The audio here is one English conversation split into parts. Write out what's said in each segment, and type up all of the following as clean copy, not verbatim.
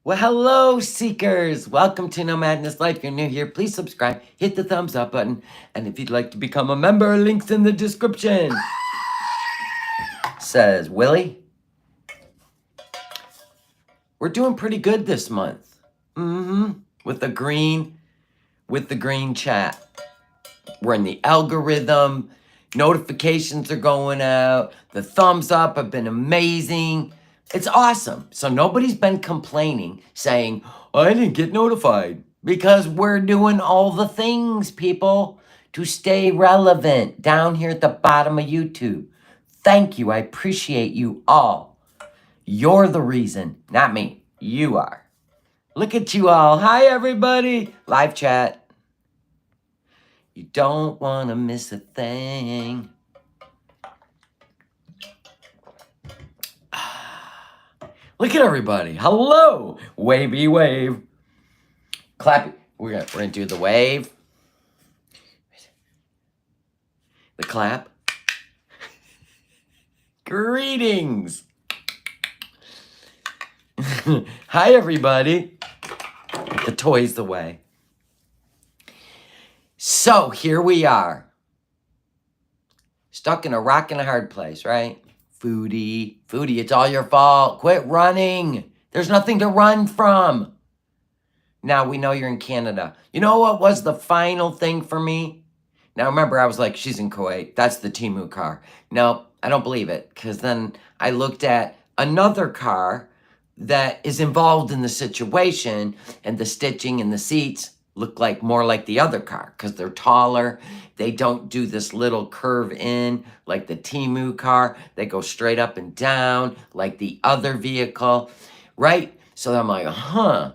Well, hello, seekers. Welcome to No Madness Life. If you're new here, please subscribe, hit the thumbs up button, and if you'd like to become a member, links in the description. Says Willie. We're doing pretty good this month. With the green chat. We're in the algorithm. Notifications are going out. The thumbs up have been amazing. It's awesome. So nobody's been complaining, saying, I didn't get notified. Because we're doing all the things, people, to stay relevant down here at the bottom of YouTube. Thank you. I appreciate you all. You're the reason, not me. You are. Look at you all. Hi, everybody. Live chat. You don't want to miss a thing. Look at everybody. Hello. Wavy wave. Clap. We're gonna do the wave. The clap. Greetings. Hi, everybody. The toys the way. So here we are. Stuck in a rock and a hard place, right? Foodie, it's all your fault. Quit running. There's nothing to run from. Now we know you're in Canada. You know what was the final thing for me? Now remember, I was like, she's in Kuwait. That's the Temu car. No, I don't believe it. Because then I looked at another car that is involved in the situation, and the stitching and the seats look like more like the other car because they're taller. They don't do this little curve in like the Temu car. They go straight up and down like the other vehicle, right? So I'm like, I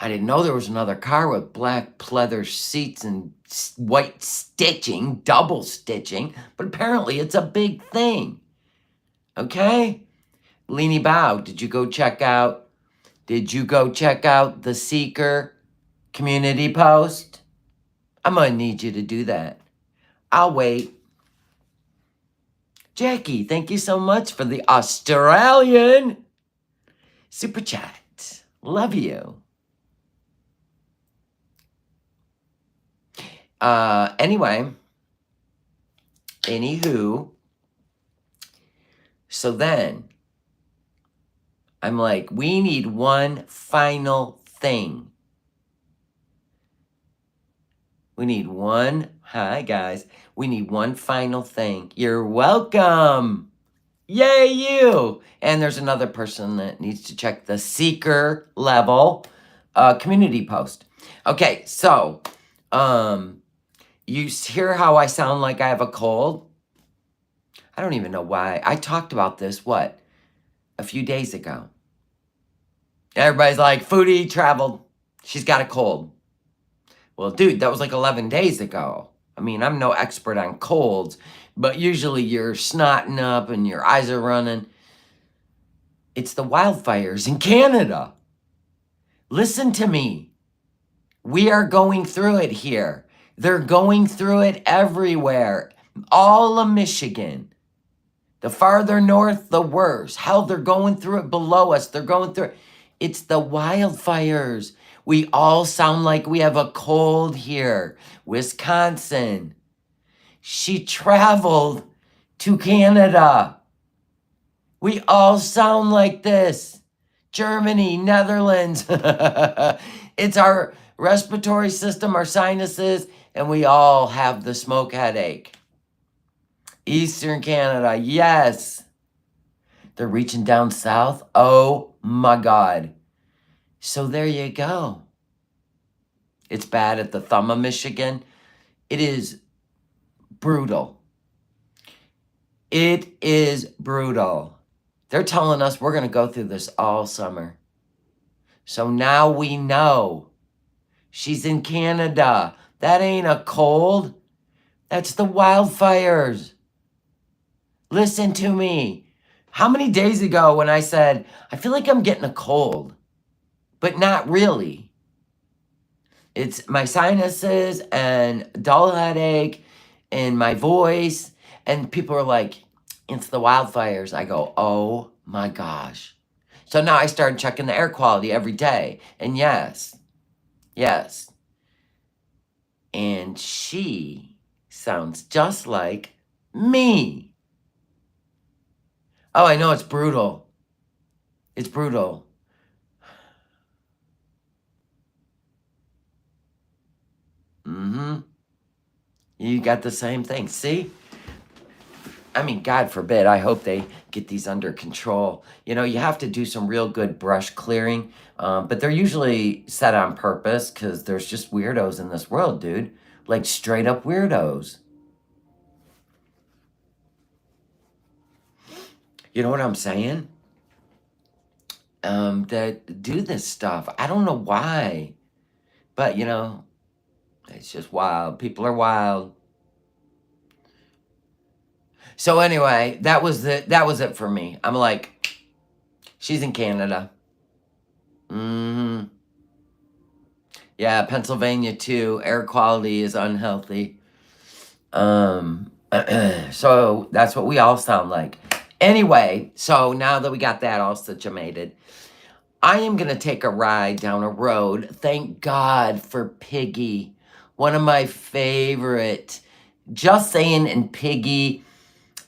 didn't know there was another car with black pleather seats and white stitching, double stitching, but apparently it's a big thing. Okay? Leanie Bow, did you go check out the Seeker community post? I'm gonna need you to do that. I'll wait. Jackie, thank you so much for the Australian super chat. Love you. Anyway, anywho, so then I'm like, we need one final thing. Hi guys. We need one final thing. You're welcome. Yay, you. And there's another person that needs to check the seeker level community post. Okay, so, you hear how I sound like I have a cold? I don't even know why. I talked about this, a few days ago. Everybody's like, Foodie traveled. She's got a cold. Well, dude, that was like 11 days ago. I mean, I'm no expert on colds, but usually you're snotting up and your eyes are running. It's the wildfires in Canada. Listen to me. We are going through it here. They're going through it everywhere. All of Michigan. The farther north, the worse. Hell, they're going through it below us. They're going through it. It's the wildfires. We all sound like we have a cold here. Wisconsin. She traveled to Canada. We all sound like this. Germany, Netherlands. It's our respiratory system, our sinuses, and we all have the smoke headache. Eastern Canada, yes. They're reaching down south. Oh my God. So there you go. It's bad at the thumb of Michigan. It is brutal. It is brutal. They're telling us we're going to go through this all summer. So now we know. She's in Canada. That ain't a cold. That's the wildfires. Listen to me. How many days ago when I said, I feel like I'm getting a cold, but not really. It's my sinuses and dull headache and my voice. And people are like, it's the wildfires. I go, oh my gosh. So now I started checking the air quality every day. And yes. And she sounds just like me. Oh, I know, it's brutal. It's brutal. Mm-hmm. You got the same thing. See? I mean, God forbid, I hope they get these under control. You know, you have to do some real good brush clearing, but they're usually set on purpose because there's just weirdos in this world, dude. Like, straight up weirdos. You know what I'm saying? That do this stuff. I don't know why, but, you know, it's just wild. People are wild. So anyway, that was it for me. I'm like, she's in Canada. Mm-hmm. Yeah, Pennsylvania too. Air quality is unhealthy. So that's what we all sound like. Anyway, so now that we got that all situated, I am gonna take a ride down a road. Thank God for Piggy, one of my favorite. Just Saying and Piggy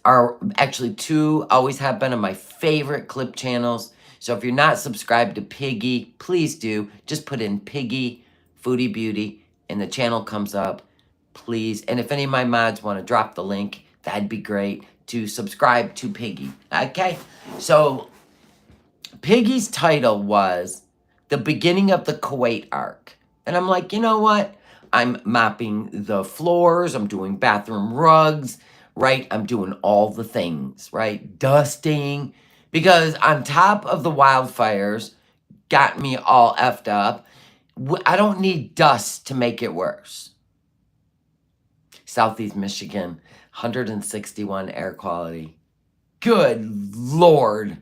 are actually two, always have been, of my favorite clip channels. So if you're not subscribed to Piggy, please do. Just put in Piggy Foodie Beauty and the channel comes up, please. And if any of my mods want to drop the link, that'd be great, to subscribe to Piggy. Okay? So Piggy's title was The Beginning of the Kuwait Arc. And I'm like, you know what? I'm mopping the floors. I'm doing bathroom rugs, right? I'm doing all the things, right? Dusting. Because on top of the wildfires got me all effed up, I don't need dust to make it worse. Southeast Michigan, 161 air quality. Good Lord.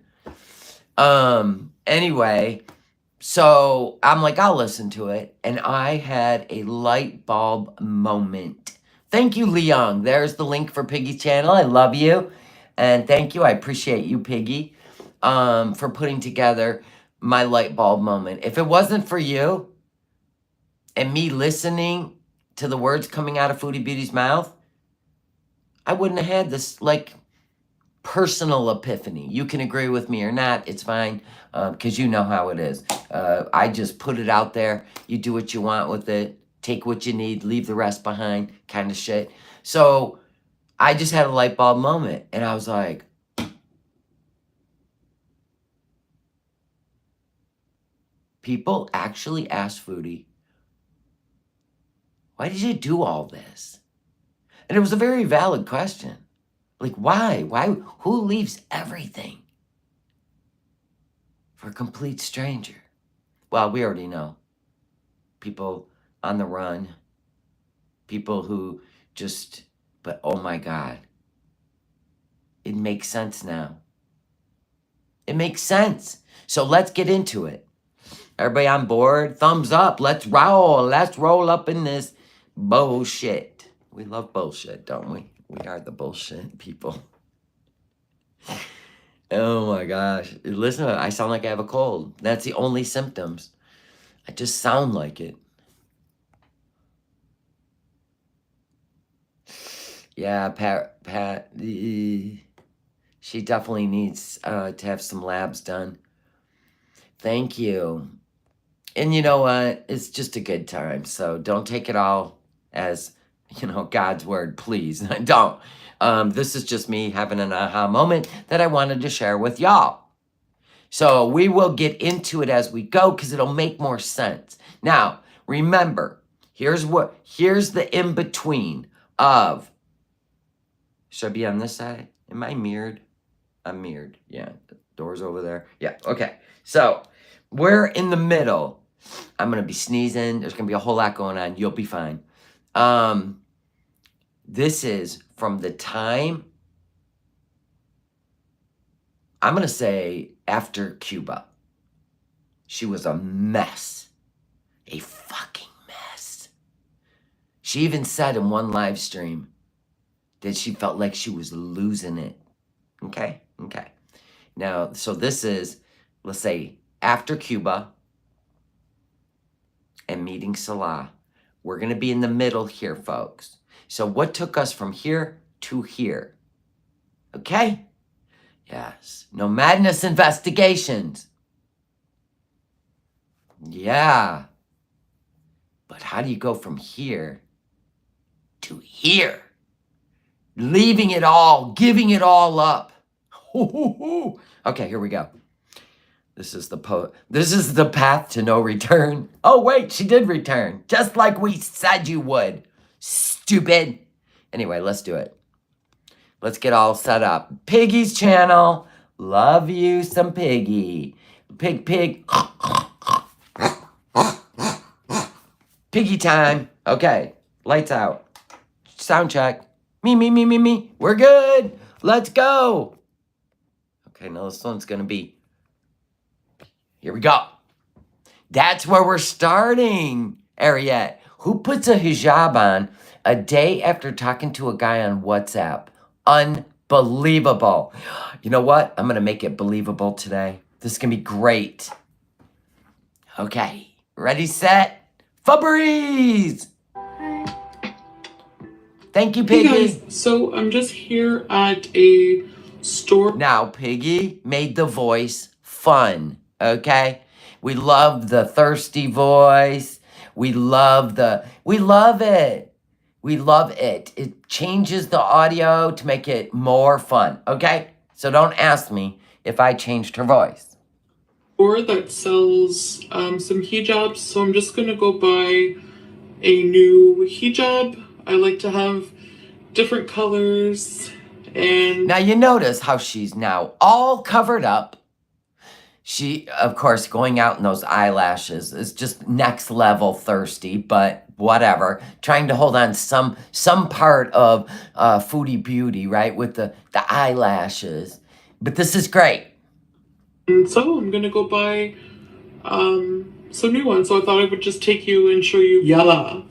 Anyway, so I'm like, I'll listen to it. And I had a light bulb moment. Thank you, Leon. There's the link for Piggy's channel. I love you. And thank you. I appreciate you, Piggy, for putting together my light bulb moment. If it wasn't for you and me listening to the words coming out of Foodie Beauty's mouth, I wouldn't have had this, like, personal epiphany. You can agree with me or not. It's fine, because you know how it is. I just put it out there. You do what you want with it. Take what you need. Leave the rest behind, kind of shit. So I just had a light bulb moment, and I was like, people actually asked Foodie, why did you do all this? And it was a very valid question. Like, why? Why? Who leaves everything for a complete stranger? Well, we already know. People on the run. People who just, but oh my God. It makes sense now. It makes sense. So let's get into it. Everybody on board? Thumbs up. Let's roll. Let's roll up in this bullshit. We love bullshit, don't we? We are the bullshit people. Oh my gosh. Listen, I sound like I have a cold. That's the only symptoms. I just sound like it. Yeah, Pat, she definitely needs to have some labs done. Thank you. And you know what? It's just a good time. So don't take it all as, you know, God's word, please. Don't. This is just me having an aha moment that I wanted to share with y'all. So we will get into it as we go because it'll make more sense. Now, remember, here's the in-between of, should I be on this side? Am I mirrored? I'm mirrored. Yeah, the door's over there. Yeah, okay. So we're in the middle. I'm going to be sneezing. There's going to be a whole lot going on. You'll be fine. This is from the time, I'm going to say after Cuba. She was a mess. A fucking mess. She even said in one live stream that she felt like she was losing it. Okay? Okay. Now, so this is let's say after Cuba and meeting Salah. We're going to be in the middle here, folks. So what took us from here to here? Okay? Yes. No madness investigations. Yeah. But how do you go from here to here? Leaving it all, giving it all up. Okay, here we go. This is the path to no return. Oh wait, she did return, just like we said you would. Stupid. Anyway, let's do it. Let's get all set up. Piggy's channel. Love you some Piggy. Pig. Piggy time. Okay, lights out. Sound check. Me. We're good. Let's go. Okay, now this one's gonna be. Here we go. That's where we're starting, Ariette. Who puts a hijab on a day after talking to a guy on WhatsApp? Unbelievable. You know what? I'm going to make it believable today. This is going to be great. Okay. Ready, set, Febreze! Thank you, Piggy. Hey guys, so I'm just here at a store. Now, Piggy made the voice fun, okay? We love the thirsty voice. We love it. We love it. It changes the audio to make it more fun, okay? So don't ask me if I changed her voice. Store that sells some hijabs, so I'm just gonna go buy a new hijab. I like to have different colors. And now you notice how she's now all covered up. She, of course, going out in those eyelashes is just next level thirsty, but whatever. Trying to hold on some part of Foodie Beauty, right? With the eyelashes. But this is great. And so I'm gonna go buy some new ones. So I thought I would just take you and show you. Yalla.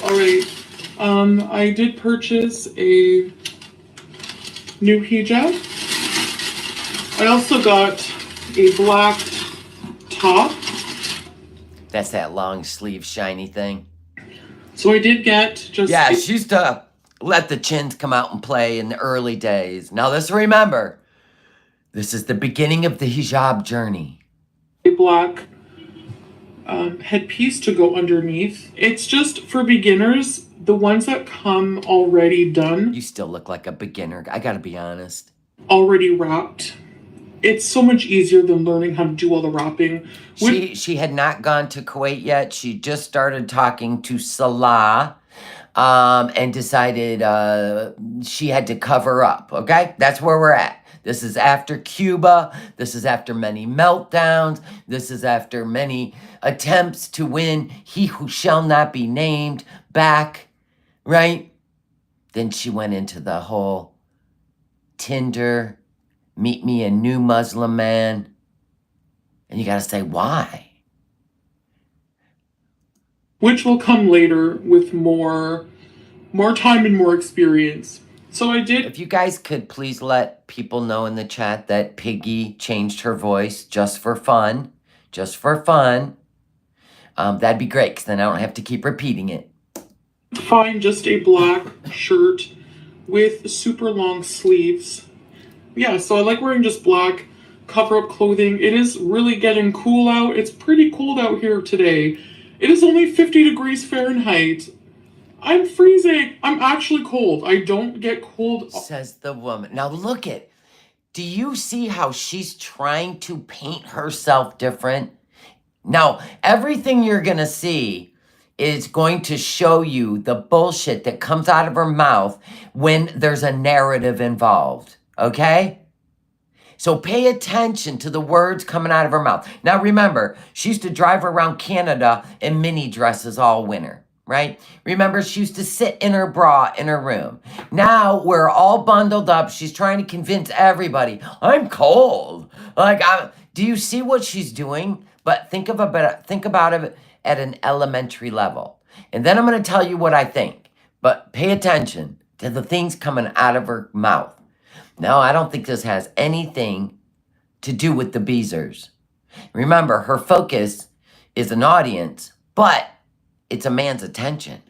Alright, I did purchase a new hijab. I also got a black top. That's that long sleeve shiny thing. So I did get just... Yeah, she used to let the chins come out and play in the early days. Now let's remember, this is the beginning of the hijab journey. A black headpiece to go underneath. It's just for beginners. The ones that come already done. You still look like a beginner. I gotta be honest. Already wrapped. It's so much easier than learning how to do all the wrapping. She had not gone to Kuwait yet. She just started talking to Salah and decided she had to cover up, okay? That's where we're at. This is after Cuba. This is after many meltdowns. This is after many attempts to win He Who Shall Not Be Named back, right? Then she went into the whole Tinder, meet me a new Muslim man. And you gotta say, why? Which will come later with more time and more experience. So I did... If you guys could please let people know in the chat that Piggy changed her voice just for fun. Just for fun. That'd be great, because then I don't have to keep repeating it. Find just a black shirt with super long sleeves. Yeah, so I like wearing just black cover-up clothing. It is really getting cool out. It's pretty cold out here today. It is only 50 degrees Fahrenheit. I'm freezing. I'm actually cold. I don't get cold. Says the woman. Now look it. Do you see how she's trying to paint herself different? Now, everything you're going to see is going to show you the bullshit that comes out of her mouth when there's a narrative involved. Okay? So pay attention to the words coming out of her mouth. Now remember, she used to drive around Canada in mini dresses all winter, right? Remember, she used to sit in her bra in her room. Now we're all bundled up. She's trying to convince everybody, I'm cold. Do you see what she's doing? But think about it at an elementary level. And then I'm going to tell you what I think. But pay attention to the things coming out of her mouth. No, I don't think this has anything to do with the Beezers. Remember, her focus is an audience, but it's a man's attention.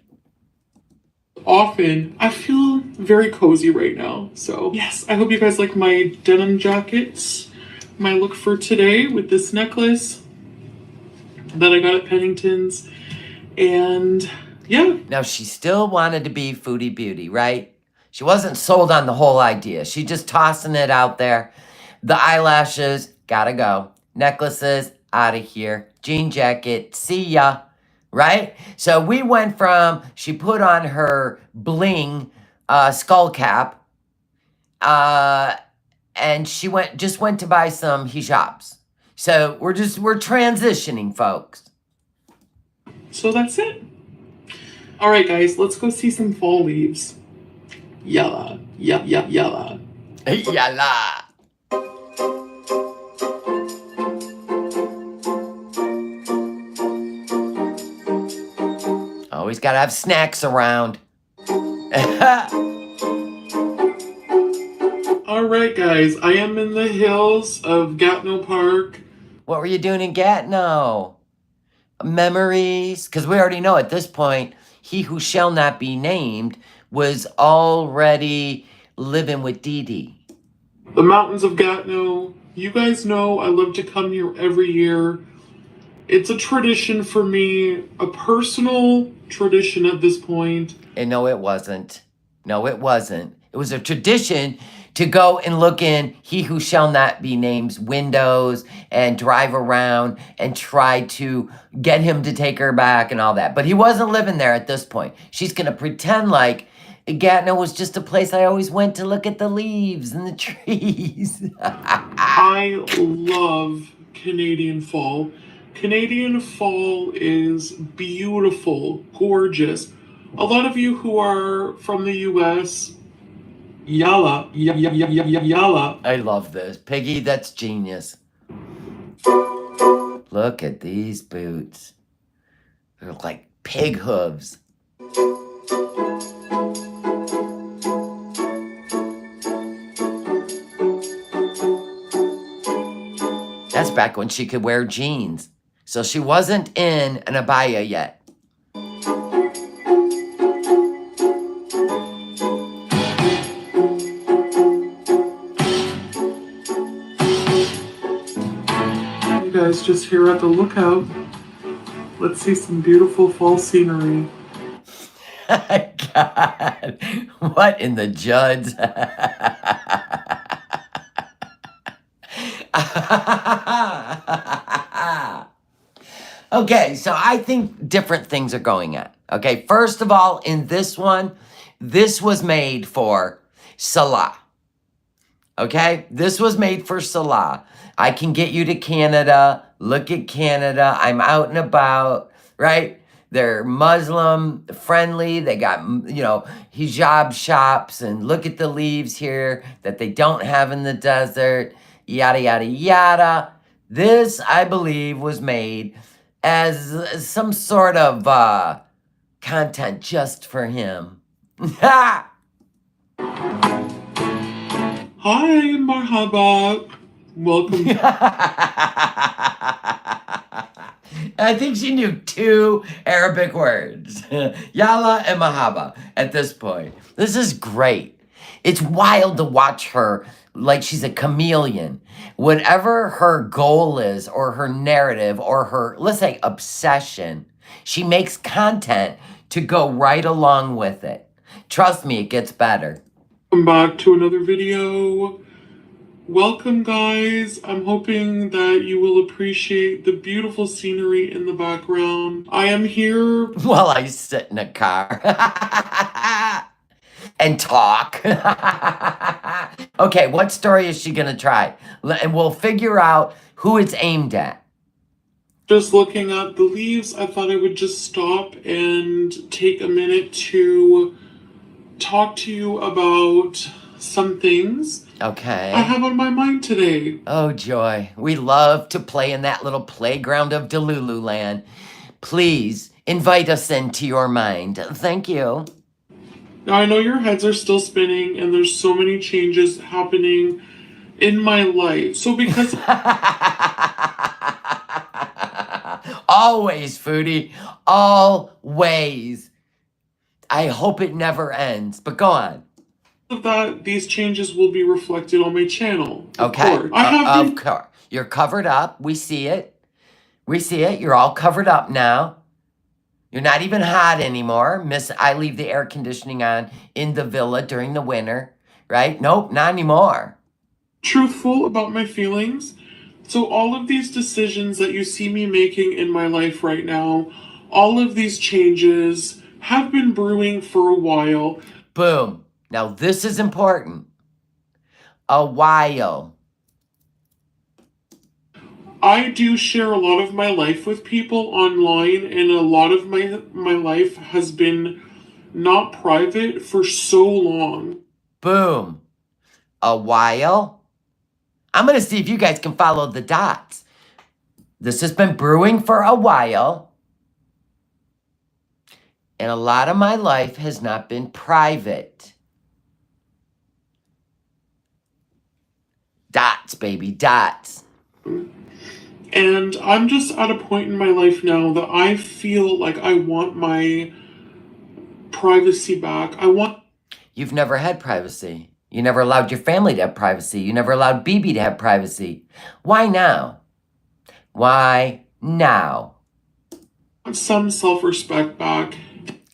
Often, I feel very cozy right now. So, yes, I hope you guys like my denim jackets. My look for today with this necklace that I got at Pennington's. And yeah. Now, she still wanted to be Foodie Beauty, right? She wasn't sold on the whole idea. She just tossing it out there. The eyelashes, gotta go. Necklaces, out of here. Jean jacket, see ya. Right? So we went from, she put on her bling skull cap, and she just went to buy some hijabs. So we're transitioning, folks. So that's it. All right, guys, let's go see some fall leaves. Yalla, yalla. Yalla. Always gotta have snacks around. All right, guys, I am in the hills of Gatineau Park. What were you doing in Gatineau? Memories? Because we already know at this point, he who shall not be named was already living with Dee Dee. The mountains of Gatineau. You guys know I love to come here every year. It's a tradition for me, a personal tradition at this point. And no, it wasn't. No, it wasn't. It was a tradition to go and look in he who shall not be named's windows and drive around and try to get him to take her back and all that. But he wasn't living there at this point. She's going to pretend like Gatineau was just a place I always went to look at the leaves and the trees. I love Canadian fall. Canadian fall is beautiful, gorgeous. A lot of you who are from the US, yalla. I love this. Piggy, that's genius. Look at these boots. They're like pig hooves. That's back when she could wear jeans. So she wasn't in an abaya yet. You guys just here at the lookout. Let's see some beautiful fall scenery. God, what in the Judds? Okay, so I think different things are going on. Okay, first of all, in this one, this was made for Salah. Okay, this was made for Salah. I can get you to Canada. Look at Canada. I'm out and about, right? They're Muslim friendly. They got, hijab shops, and look at the leaves here that they don't have in the desert, yada, yada, yada. This, I believe, was made as some sort of content just for him. Hi, marhaba. Welcome. I think she knew 2 Arabic words, Yalla and Mahaba, at this point. This is great. It's wild to watch her like she's a chameleon. Whatever her goal is, or her narrative, or her, let's say, obsession, she makes content to go right along with it. Trust me, it gets better. Welcome back to another video. Welcome, guys. I'm hoping that you will appreciate the beautiful scenery in the background. I am here while I sit in a car and talk. Okay, what story is she gonna try? And we'll figure out who it's aimed at. Just looking at the leaves, I thought I would just stop and take a minute to talk to you about some things okay I have on my mind today. Oh, joy. We love to play in that little playground of Delulu land. Please invite us into your mind. Thank you. Now, I know your heads are still spinning and there's so many changes happening in my life. So, because Always, Foodie. Always. I hope it never ends, but go on. of that, these changes will be reflected on my channel. Okay. Of course. I have Of course. You're covered up. We see it. We see it. You're all covered up now. You're not even hot anymore. I leave the air conditioning on in the villa during the winter, right? Nope, not anymore. Truthful about my feelings. So, all of these decisions that you see me making in my life right now, all of these changes have been brewing for a while. Boom. Now, this is important. A while. I do share a lot of my life with people online, and a lot of my life has been not private for so long. Boom. A while. I'm going to see if you guys can follow the dots. This has been brewing for a while. And a lot of my life has not been private. Dots, baby, dots. And I'm just at a point in my life now that I feel like I want my privacy back. You've never had privacy. You never allowed your family to have privacy. You never allowed BB to have privacy. Why now? Why now? Some self-respect back.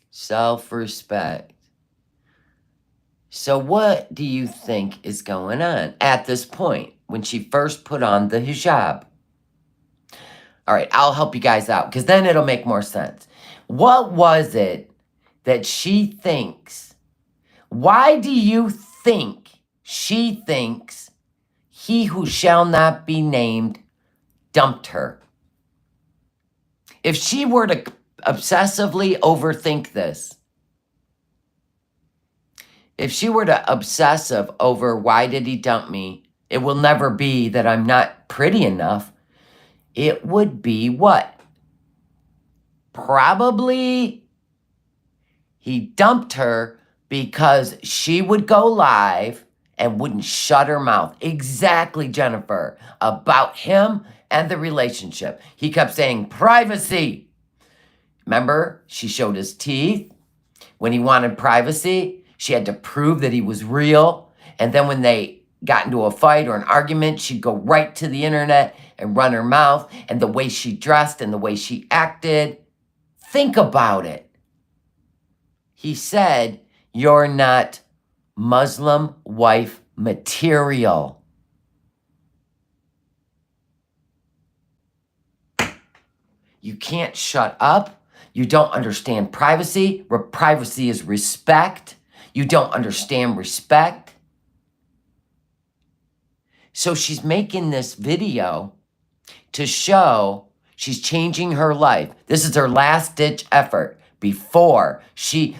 Self-respect. So what do you think is going on at this point when she first put on the hijab? All right, I'll help you guys out because then it'll make more sense. What was it that she thinks? Why do you think she thinks he who shall not be named dumped her? If she were to obsessively overthink this, if she were to obsessive over why did he dump me, it will never be that I'm not pretty enough. It would be what? Probably he dumped her because she would go live and wouldn't shut her mouth. Exactly, Jennifer, about him and the relationship. He kept saying, privacy. Remember, she showed his teeth. When he wanted privacy, she had to prove that he was real. And then when they got into a fight or an argument, she'd go right to the internet and run her mouth. And the way she dressed and the way she acted. Think about it. He said, you're not Muslim wife material. You can't shut up. You don't understand privacy. Privacy is respect. You don't understand respect. So she's making this video to show she's changing her life. This is her last ditch effort before she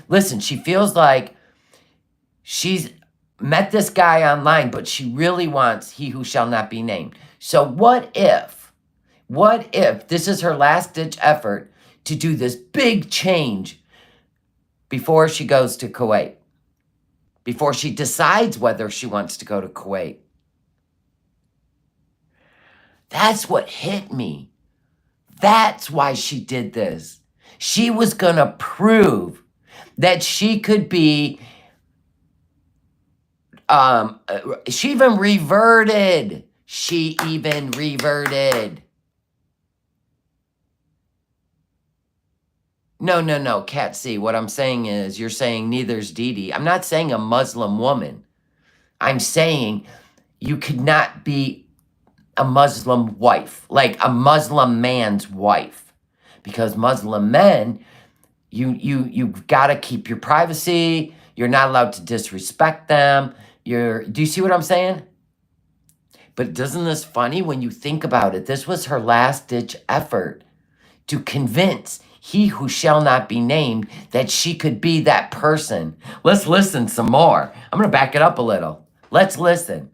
feels like she's met this guy online, but she really wants he who shall not be named. So what if this is her last ditch effort to do this big change before she goes to Kuwait? Before she decides whether she wants to go to Kuwait. That's what hit me. That's why she did this. She was going to prove that she could be, she even reverted. No, Cat C. What I'm saying is you're saying neither's Dee Dee. I'm not saying a Muslim woman. I'm saying you could not be a Muslim wife, like a Muslim man's wife. Because Muslim men, you've got to keep your privacy. You're not allowed to disrespect them. Do you see what I'm saying? But doesn't this funny when you think about it? This was her last ditch effort to convince he who shall not be named that she could be that person. Let's listen some more. I'm going to back it up a little. Let's listen.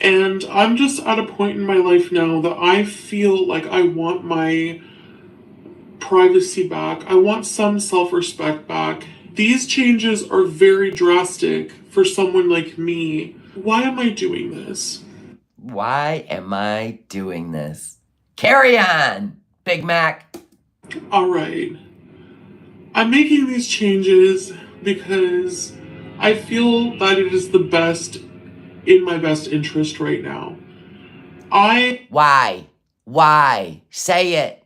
And I'm just at a point in my life now that I feel like I want my privacy back. I want some self respect back. These changes are very drastic for someone like me. Why am I doing this? Why am I doing this? Carry on, Big Mac. All right. I'm making these changes because I feel that it is the best in my best interest right now. Why? Why? Say it.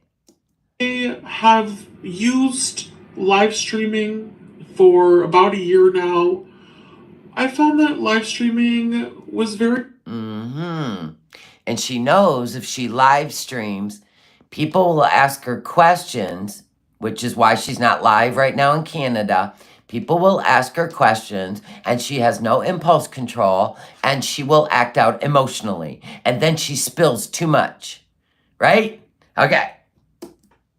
I have used live streaming for about a year now. I found that live streaming was very And she knows if she live streams, people will ask her questions, which is why she's not live right now in Canada. People will ask her questions, and she has no impulse control, and she will act out emotionally. And then she spills too much. Right? Okay.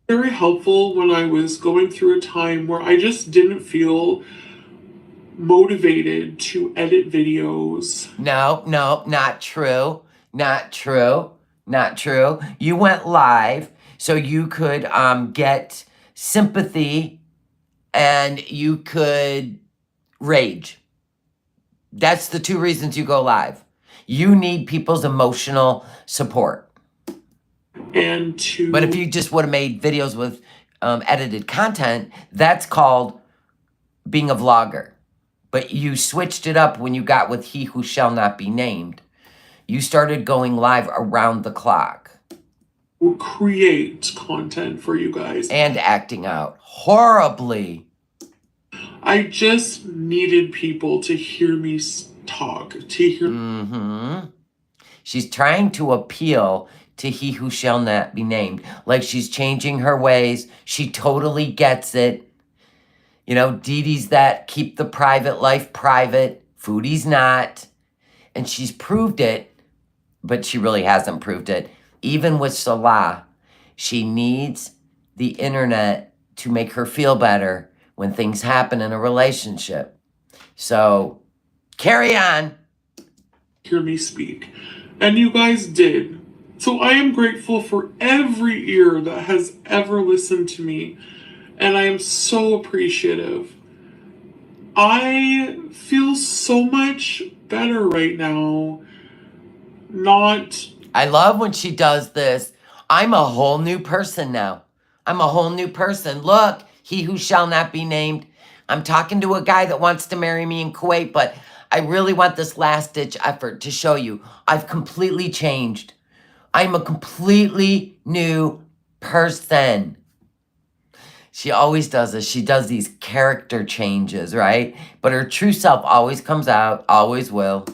very helpful when I was going through a time where I just didn't feel motivated to edit videos. No, not true. Not true. Not true. You went live so you could get sympathy and you could rage. That's the two reasons you go live. You need people's emotional support. And to But if you just would have made videos with edited content, that's called being a vlogger. But you switched it up when you got with He Who Shall Not Be Named. You started going live around the clock. create content for you guys. And acting out horribly. I just needed people to hear me talk, to hear. She's trying to appeal to He Who Shall Not Be Named. Like she's changing her ways. She totally gets it. You know, Dee Dee's that keep the private life private. Foodie's not. And she's proved it, but she really hasn't proved it. Even with Salah, she needs the internet to make her feel better when things happen in a relationship. So, carry on. Hear me speak. And you guys did. So I am grateful for every ear that has ever listened to me. And I am so appreciative. I feel so much better right now. I love when she does this. I'm a whole new person now. I'm a whole new person. Look, He Who Shall Not Be Named. I'm talking to a guy that wants to marry me in Kuwait, but I really want this last-ditch effort to show you I've completely changed. I'm a completely new person. She always does this. She does these character changes, right? But her true self always comes out, always will.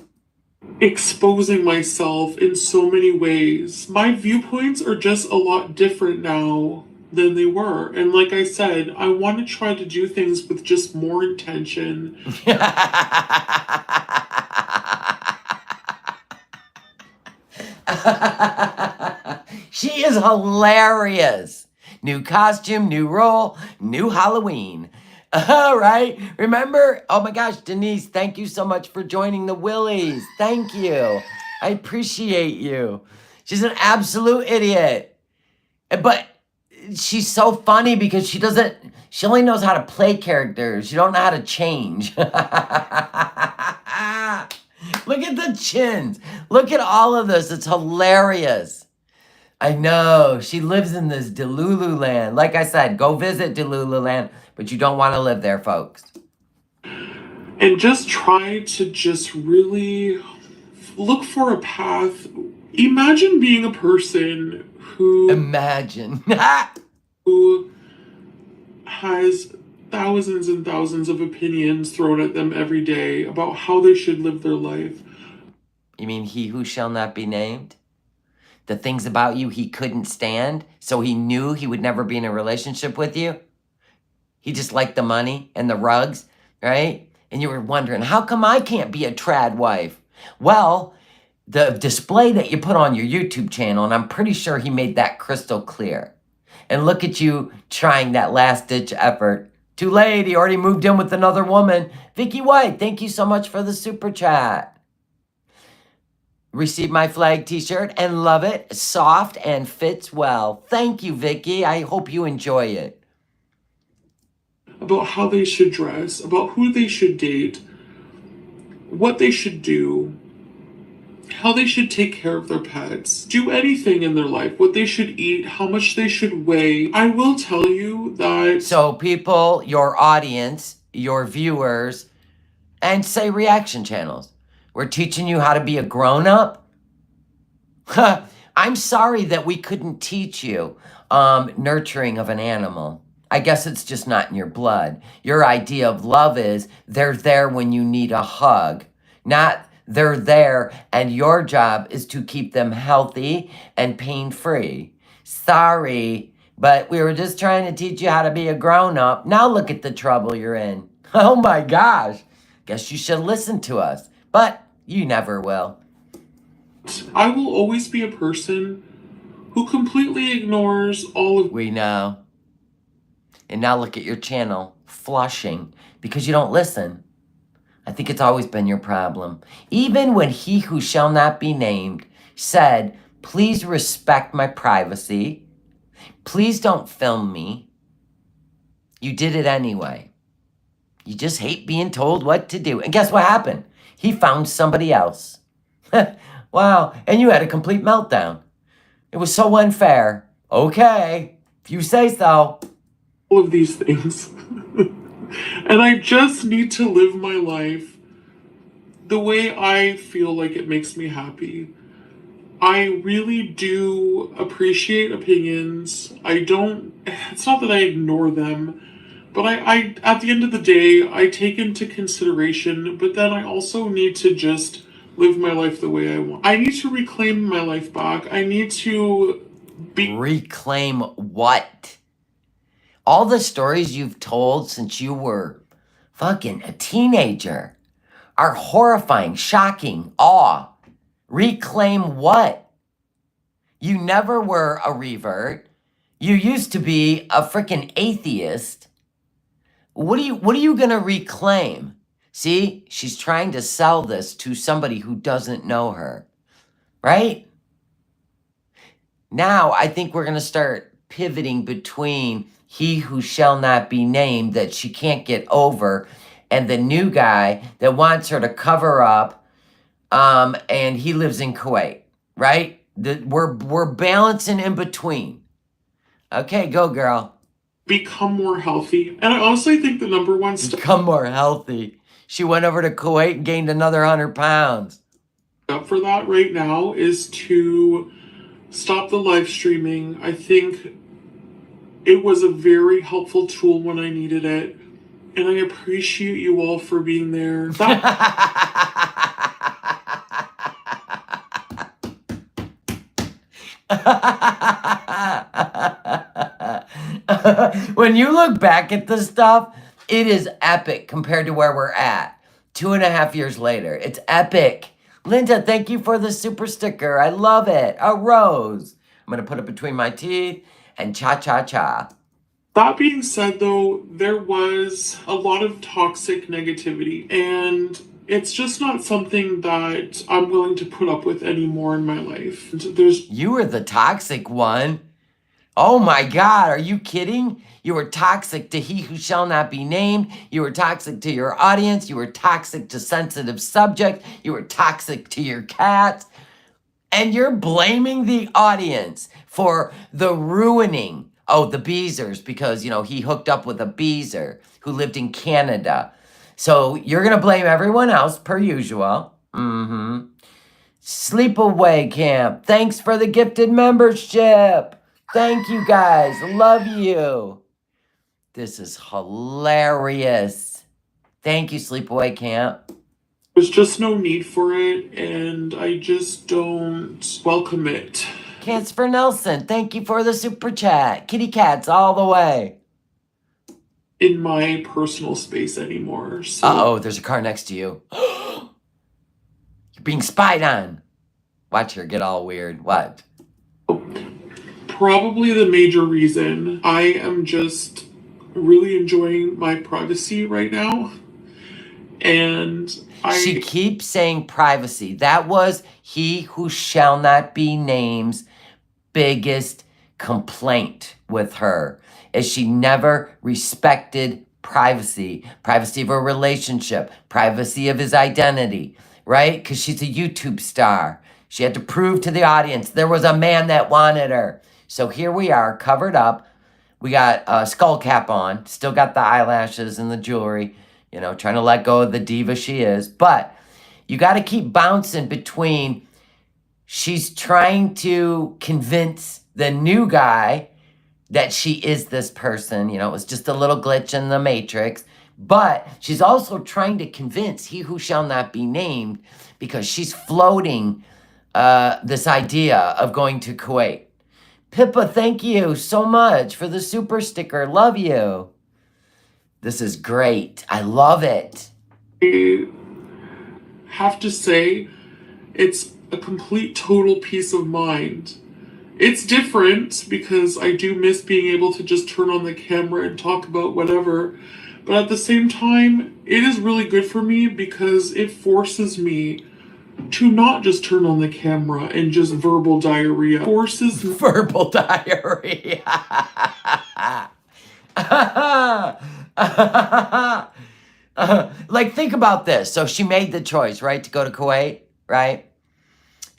Exposing myself in so many ways. My viewpoints are just a lot different now than they were. And like I said, I want to try to do things with just more intention. She is hilarious. New costume, new role, new Halloween. All right. Remember? Oh my gosh, Denise, thank you so much for joining the Willies. Thank you. I appreciate you. She's an absolute idiot. But she's so funny because she only knows how to play characters. She don't know how to change. Look at the chins. Look at all of this. It's hilarious. I know. She lives in this Delulu land. Like I said, go visit Delulu land, but you don't want to live there, folks. And just try to just really look for a path. Imagine being a person who who has thousands and thousands of opinions thrown at them every day about how they should live their life. You mean He Who Shall Not Be Named? The things about you he couldn't stand, so he knew he would never be in a relationship with you? He just liked the money and the rugs, right? And you were wondering, how come I can't be a trad wife? Well, the display that you put on your YouTube channel, and I'm pretty sure he made that crystal clear. And look at you trying that last-ditch effort. Too late, he already moved in with another woman. Vicky White, thank you so much for the super chat. received my flag t-shirt and love it. Soft and fits well. Thank you, Vicky. I hope you enjoy it. About how they should dress, about who they should date, what they should do, how they should take care of their pets, do anything in their life, what they should eat, how much they should weigh. I will tell you that. So people, your audience, your viewers, and say reaction channels, we're teaching you how to be a grown-up? I'm sorry that we couldn't teach you nurturing of an animal. I guess it's just not in your blood. Your idea of love is they're there when you need a hug, not they're there and your job is to keep them healthy and pain-free. Sorry, but we were just trying to teach you how to be a grown-up. Now look at the trouble you're in. Oh my gosh. Guess you should listen to us, but you never will. I will always be a person who completely ignores all of. We know. And now look at your channel, flushing, because you don't listen. I think it's always been your problem. Even when he who shall not be named said, please respect my privacy, please don't film me, you did it anyway. You just hate being told what to do. And guess what happened? He found somebody else. Wow, and you had a complete meltdown. It was so unfair. Okay, if you say so. All of these things. And I just need to live my life the way I feel like it makes me happy. I really do appreciate opinions. It's not that I ignore them, but I at the end of the day, I take into consideration, but then I also need to just live my life the way I want. I need to reclaim my life back. I need to Reclaim what? All the stories you've told since you were fucking a teenager are horrifying, shocking, awe. Reclaim what? You never were a revert. You used to be a freaking atheist. What are you gonna reclaim? See, she's trying to sell this to somebody who doesn't know her, right? Now, I think we're gonna start pivoting between he who shall not be named that she can't get over and the new guy that wants her to cover up, and he lives in Kuwait, right? We're balancing in between. Okay, go girl. become more healthy. And I honestly think the number one Become more healthy. She went over to Kuwait and gained another 100 pounds. step for that right now is to stop the live streaming. I think it was a very helpful tool when I needed it. And I appreciate you all for being there. When you look back at this stuff, it is epic compared to where we're at. 2.5 years later, it's epic. Linda, thank you for the super sticker. I love it. A rose. I'm going to put it between my teeth and cha-cha-cha. That being said, though, there was a lot of toxic negativity, and it's just not something that I'm willing to put up with anymore in my life. You were the toxic one. Oh my God, are you kidding? You were toxic to he who shall not be named. You were toxic to your audience. You were toxic to sensitive subject. You were toxic to your cats. And you're blaming the audience for the ruining. Oh, the Beezers, because, he hooked up with a Beezer who lived in Canada. So you're going to blame everyone else, per usual. Sleepaway Camp. Thanks for the gifted membership. Thank you, guys. Love you. This is hilarious. Thank you, Sleepaway Camp. There's just no need for it, and I just don't welcome it. Cats for Nelson, thank you for the super chat. Kitty cats all the way. In my personal space anymore. So. Uh-oh, there's a car next to you. You're being spied on. Watch her get all weird. What? Probably the major reason I am just really enjoying my privacy right now. And She keeps saying privacy. That was he who shall not be named's biggest complaint with her, is she never respected privacy of her relationship, privacy of his identity, right? Because she's a YouTube star. She had to prove to the audience there was a man that wanted her. So here we are, covered up. We got a skull cap on, still got the eyelashes and the jewelry, you know, trying to let go of the diva she is. But you got to keep bouncing between she's trying to convince the new guy that she is this person. You know, it was just a little glitch in the matrix. But she's also trying to convince he who shall not be named, because she's floating this idea of going to Kuwait. Pippa, thank you so much for the super sticker. Love you. This is great. I love it. I have to say, it's a complete total peace of mind. It's different because I do miss being able to just turn on the camera and talk about whatever. But at the same time, it is really good for me because it forces me to not just turn on the camera and just verbal diarrhea. Forces verbal diarrhea. Like, think about this. So she made the choice, right, to go to Kuwait, right?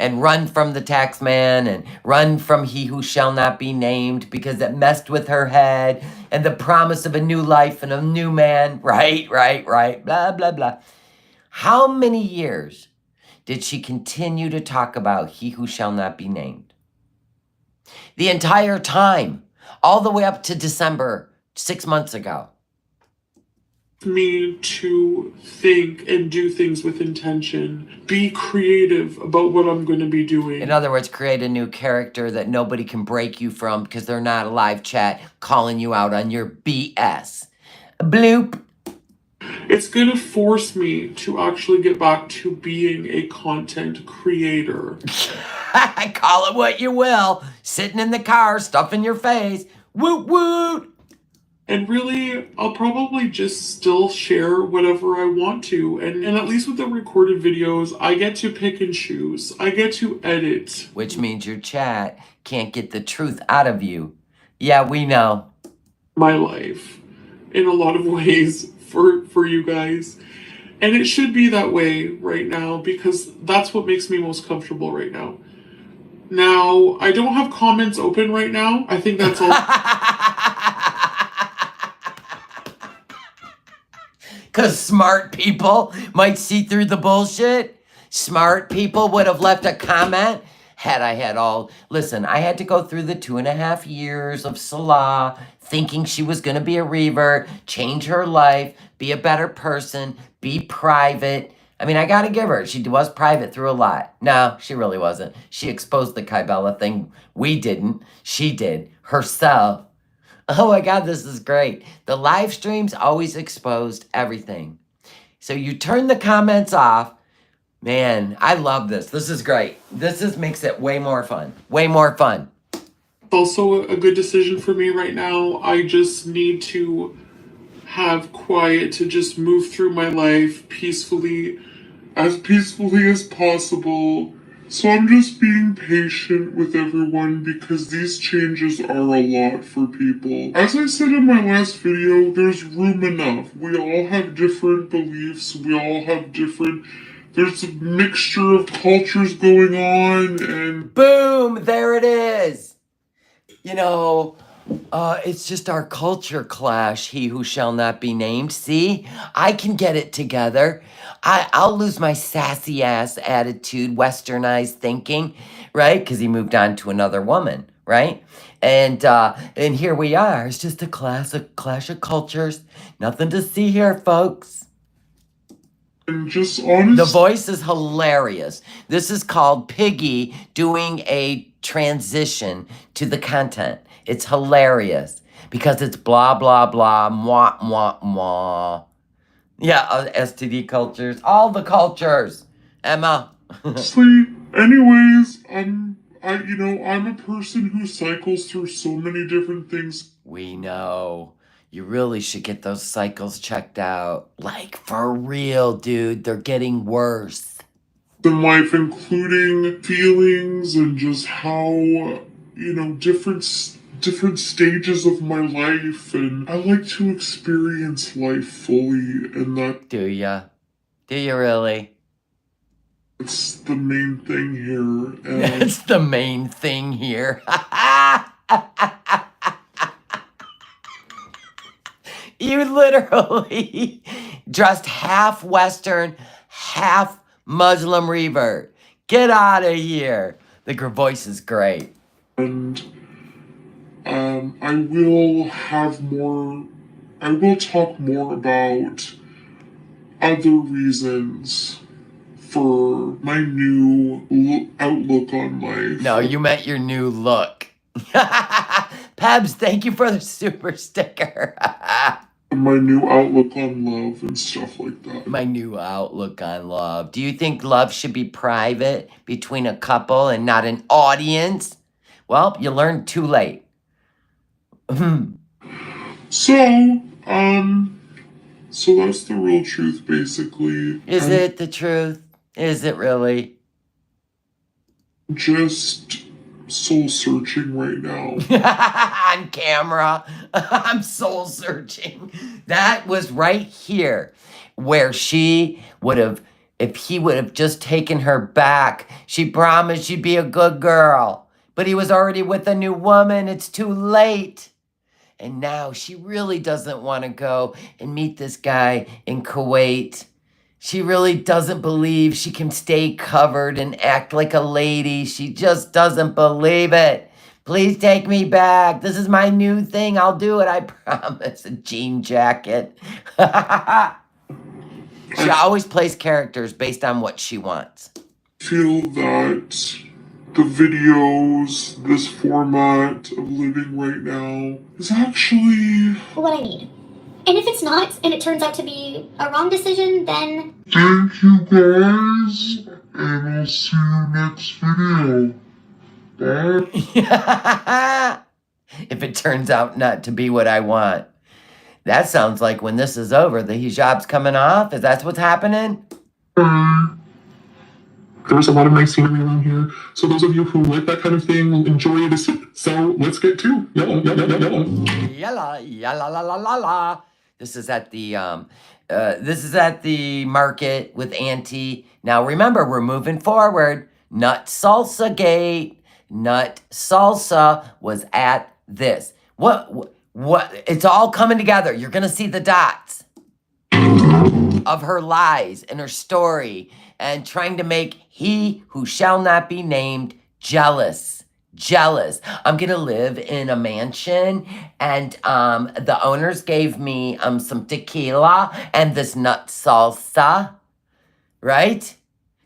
And run from the tax man and run from he who shall not be named, because it messed with her head and the promise of a new life and a new man, right, blah, blah, blah. How many years did she continue to talk about he who shall not be named? The entire time, all the way up to December, 6 months ago. Me to think and do things with intention, be creative about what I'm going to be doing. In other words, create a new character that nobody can break you from because they're not a live chat calling you out on your BS. Bloop. It's going to force me to actually get back to being a content creator. Call it what you will. Sitting in the car, stuff in your face. Woot woot. And really, I'll probably just still share whatever I want to. And at least with the recorded videos, I get to pick and choose. I get to edit. Which means your chat can't get the truth out of you. Yeah, we know. My life, in a lot of ways, for you guys. And it should be that way right now, because that's what makes me most comfortable right now. Now, I don't have comments open right now. I think that's all. Because smart people might see through the bullshit. Smart people would have left a comment. Had I had all... Listen, I had to go through the 2.5 years of Salah, thinking she was going to be a revert, change her life, be a better person, be private. I mean, I got to give her. She was private through a lot. No, she really wasn't. She exposed the Kybella thing. We didn't. She did. Herself. Oh my God, this is great. The live streams always exposed everything. So you turn the comments off. Man, I love this. This is great. This makes it way more fun. Way more fun. Also a good decision for me right now. I just need to have quiet to just move through my life peacefully as possible. So I'm just being patient with everyone because these changes are a lot for people. As I said in my last video, there's room enough. We all have different beliefs. We all have different... There's a mixture of cultures going on, and... Boom! There it is! You know, it's just our culture clash, he who shall not be named. See? I can get it together. I'll lose my sassy ass attitude, westernized thinking, right? Because he moved on to another woman, right? And here we are. It's just a clash of cultures. Nothing to see here, folks. And just honest. The voice is hilarious. This is called Piggy doing a transition to the content. It's hilarious because it's blah, blah, blah, mwah, mwah, mwah. Yeah, STD cultures, all the cultures. Emma. Anyways, I'm a person who cycles through so many different things. We know. You really should get those cycles checked out. Like, for real, dude. They're getting worse. In life, including feelings and just how, different stages of my life, and I like to experience life fully, and Do ya? Do you really? that's the main thing here. And That's the main thing here. You literally dressed half Western, half Muslim revert. Get out of here. The voice is great. and I will talk more about other reasons for my new outlook on life. No, you meant your new look. Pebs, thank you for the super sticker. My new outlook on love and stuff like that. My new outlook on love. Do you think love should be private between a couple and not an audience? Well, you learned too late. So, so that's the real truth, basically. Is it the truth? Is it really? Just soul searching right now. On camera. I'm soul searching. That was right here where she would have, if he would have just taken her back, she promised she'd be a good girl. But he was already with a new woman. It's too late. And now she really doesn't want to go and meet this guy in Kuwait. She really doesn't believe she can stay covered and act like a lady. She just doesn't believe it. Please take me back. This is my new thing. I'll do it. I promise. A jean jacket. She always plays characters based on what she wants. I feel that the videos, this format of living right now, is actually what I need. And if it's not, and it turns out to be a wrong decision, then... Thank you guys, and I'll see you next video. Bye. If it turns out not to be what I want. That sounds like when this is over, the hijab's coming off. Is that what's happening? There's a lot of nice scenery around here. So those of you who like that kind of thing will enjoy this. So let's get to yellow. Yalla, yalla, la, la, la, la. This is at the market with Auntie. Now remember, we're moving forward. Nut Salsa Gate. Nut Salsa was at this. What? It's all coming together. You're gonna see the dots of her lies and her story and trying to make he who shall not be named jealous. I'm gonna live in a mansion, and the owners gave me some tequila and this nut salsa, right?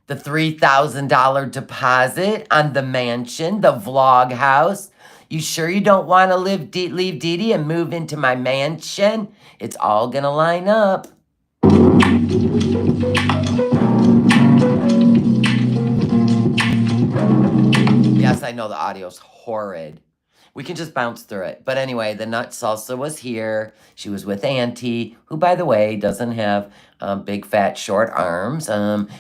The $3,000 deposit on the mansion, the vlog house. You sure you don't want to leave Dee Dee and move into my mansion? It's all gonna line up. Yes, I know the audio's horrid. We can just bounce through it. But anyway, the nut salsa was here. She was with Auntie, who, by the way, doesn't have big, fat, short arms.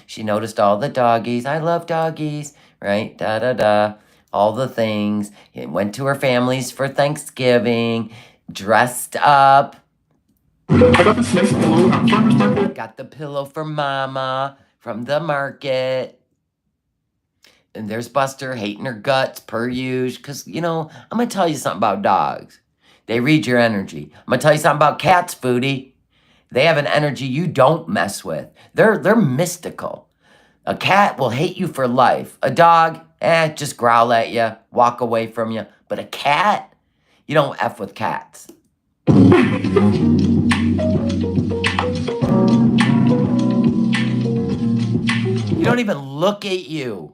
She noticed all the doggies. I love doggies, right? Da-da-da. All the things. Went to her family's for Thanksgiving. Dressed up. I got this nice pillow at farmer's market. Got the pillow for Mama from the market. And there's Buster hating her guts per usual. Because, I'm going to tell you something about dogs. They read your energy. I'm going to tell you something about cats, Foodie. They have an energy you don't mess with. They're mystical. A cat will hate you for life. A dog, just growl at you, walk away from you. But a cat, you don't F with cats. He don't even look at you.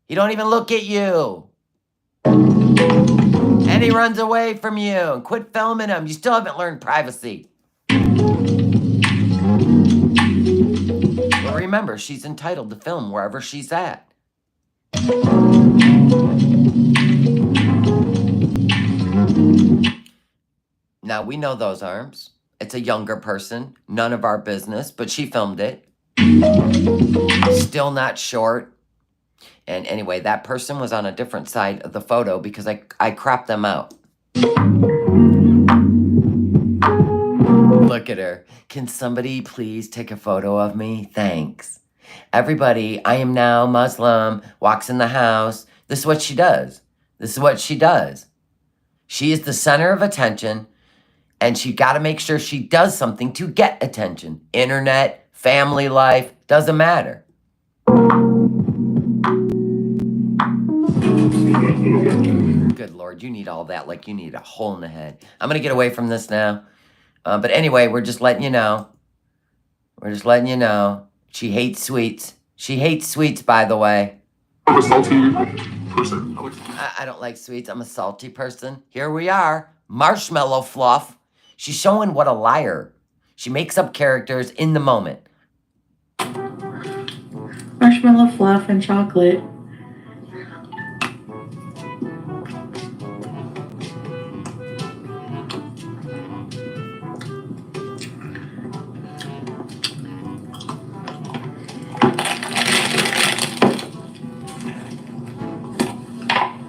He don't even look at you. And he runs away from you. And quit filming him. You still haven't learned privacy. But remember, she's entitled to film wherever she's at. Now, we know those arms. It's a younger person. None of our business, but she filmed it. Still not short. And anyway, that person was on a different side of the photo because I cropped them out. Look at her. Can somebody please take a photo of me? Thanks. Everybody, I am now Muslim, walks in the house. This is what she does. This is what she does. She is the center of attention, and she got to make sure she does something to get attention. Internet, family life, doesn't matter. Good Lord, you need all that like you need a hole in the head. I'm going to get away from this now. But anyway, we're just letting you know. We're just letting you know. She hates sweets. She hates sweets, by the way. I'm a salty person. I don't like sweets. I'm a salty person. Here we are. Marshmallow fluff. She's showing what a liar. She makes up characters in the moment. Marshmallow fluff and chocolate.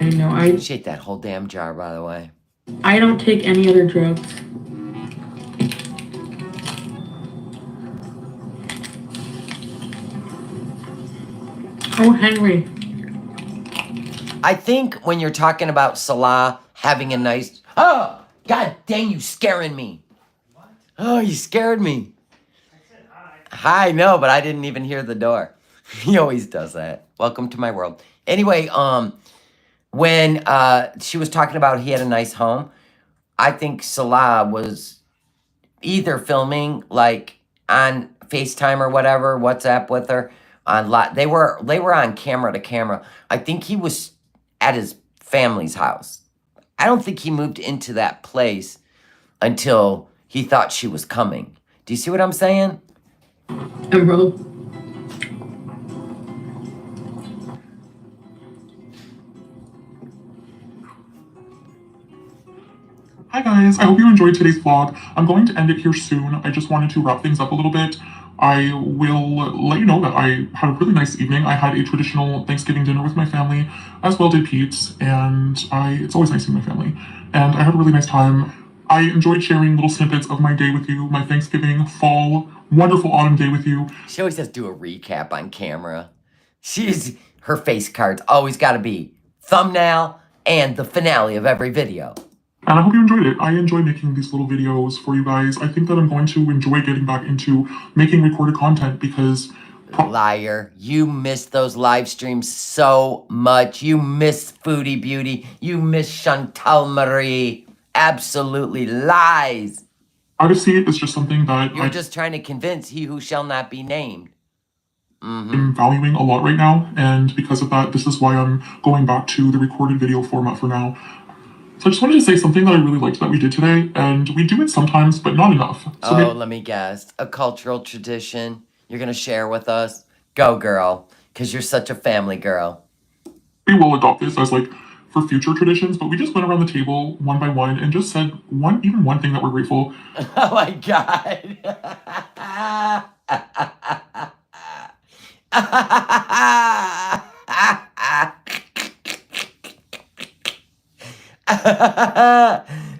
I know, She ate that whole damn jar, by the way. I don't take any other drugs. Oh, Henry. I think when you're talking about Salah having a nice... Oh, God dang, you scaring me. What? Oh, you scared me. I said hi. Hi, no, but I didn't even hear the door. He always does that. Welcome to my world. Anyway, when she was talking about he had a nice home, I think Salah was either filming like on FaceTime or whatever, WhatsApp with her. They were on camera to camera. I think he was at his family's house. I don't think he moved into that place until he thought she was coming. Do you see what I'm saying? Emerald. Hi guys, I hope you enjoyed today's vlog. I'm going to end it here soon. I just wanted to wrap things up a little bit. I will let you know that I had a really nice evening. I had a traditional Thanksgiving dinner with my family, as well did Pete, and it's always nice seeing my family. And I had a really nice time. I enjoyed sharing little snippets of my day with you, my Thanksgiving, fall, wonderful autumn day with you. She always has to do a recap on camera. Her face cards always got to be thumbnail and the finale of every video. And I hope you enjoyed it. I enjoy making these little videos for you guys. I think that I'm going to enjoy getting back into making recorded content because... Liar. You miss those live streams so much. You miss Foodie Beauty. You miss Chantal Marie. Absolutely lies. Privacy is just something that You're just trying to convince he who shall not be named. I'm valuing a lot right now. And because of that, this is why I'm going back to the recorded video format for now. So I just wanted to say something that I really liked that we did today, and we do it sometimes, but not enough. So let me guess. A cultural tradition you're going to share with us? Go, girl, because you're such a family girl. We will adopt this as, like, for future traditions, but we just went around the table one by one and just said one thing that we're grateful. Oh, my God.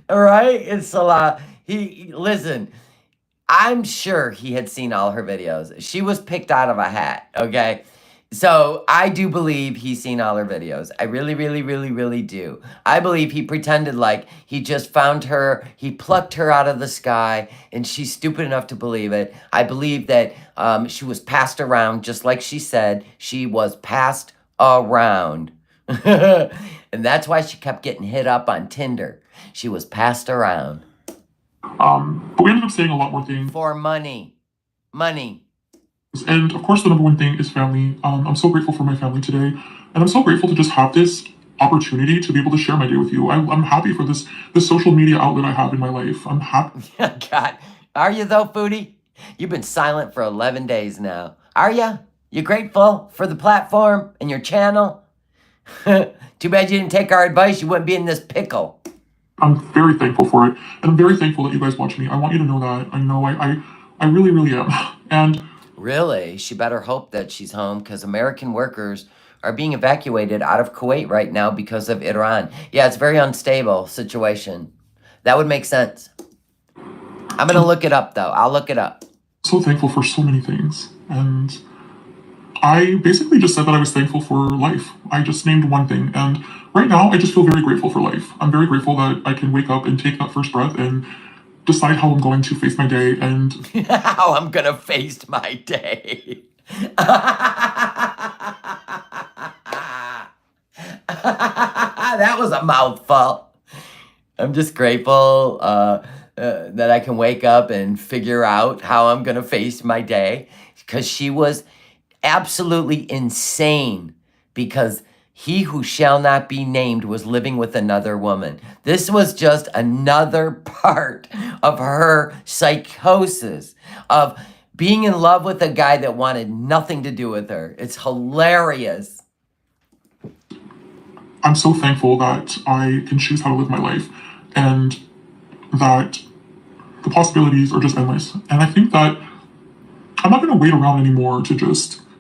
Right? It's a lot. Listen, I'm sure he had seen all her videos. She was picked out of a hat, okay? So I do believe he's seen all her videos. I really, really, really, really do. I believe he pretended like he just found her, he plucked her out of the sky, and she's stupid enough to believe it. I believe that she was passed around, just like she said. She was passed around. And that's why she kept getting hit up on Tinder. She was passed around. But we ended up saying a lot more things. For money. Money. And of course, the number one thing is family. I'm so grateful for my family today. And I'm so grateful to just have this opportunity to be able to share my day with you. I'm happy for this social media outlet I have in my life. I'm happy. God. Are you though, Foodie? You've been silent for 11 days now. Are you? You grateful for the platform and your channel? Too bad you didn't take our advice. You wouldn't be in this pickle. I'm very thankful for it, and I'm very thankful that you guys watch me. I want you to know that. I know I really, really am. And Really? She better hope that she's home because American workers are being evacuated out of Kuwait right now because of Iran. Yeah, it's a very unstable situation. That would make sense. I'm going to look it up, though. I'll look it up. so thankful for so many things. And I basically just said that I was thankful for life. I just named one thing. And right now, I just feel very grateful for life. I'm very grateful that I can wake up and take that first breath and decide how I'm going to face my day. And How I'm going to face my day. That was a mouthful. I'm just grateful that I can wake up and figure out how I'm going to face my day. Because she was absolutely insane. Because he who shall not be named was living with another woman. This was just another part of her psychosis of being in love with a guy that wanted nothing to do with her. It's hilarious. I'm so thankful that I can choose how to live my life and that the possibilities are just endless. And I think that I'm not going to wait around anymore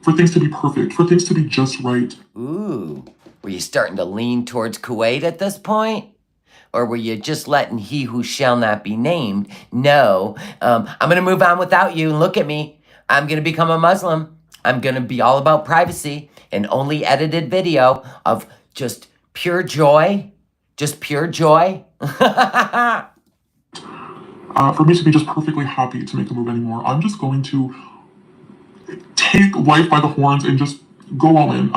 for things to be perfect, for things to be just right. Ooh, were you starting to lean towards Kuwait at this point? Or were you just letting he who shall not be named know, I'm going to move on without you, and look at me. I'm going to become a Muslim. I'm going to be all about privacy and only edited video of just pure joy. Just pure joy. For me to be just perfectly happy to make a move anymore. I'm just going to take life by the horns and just go all in.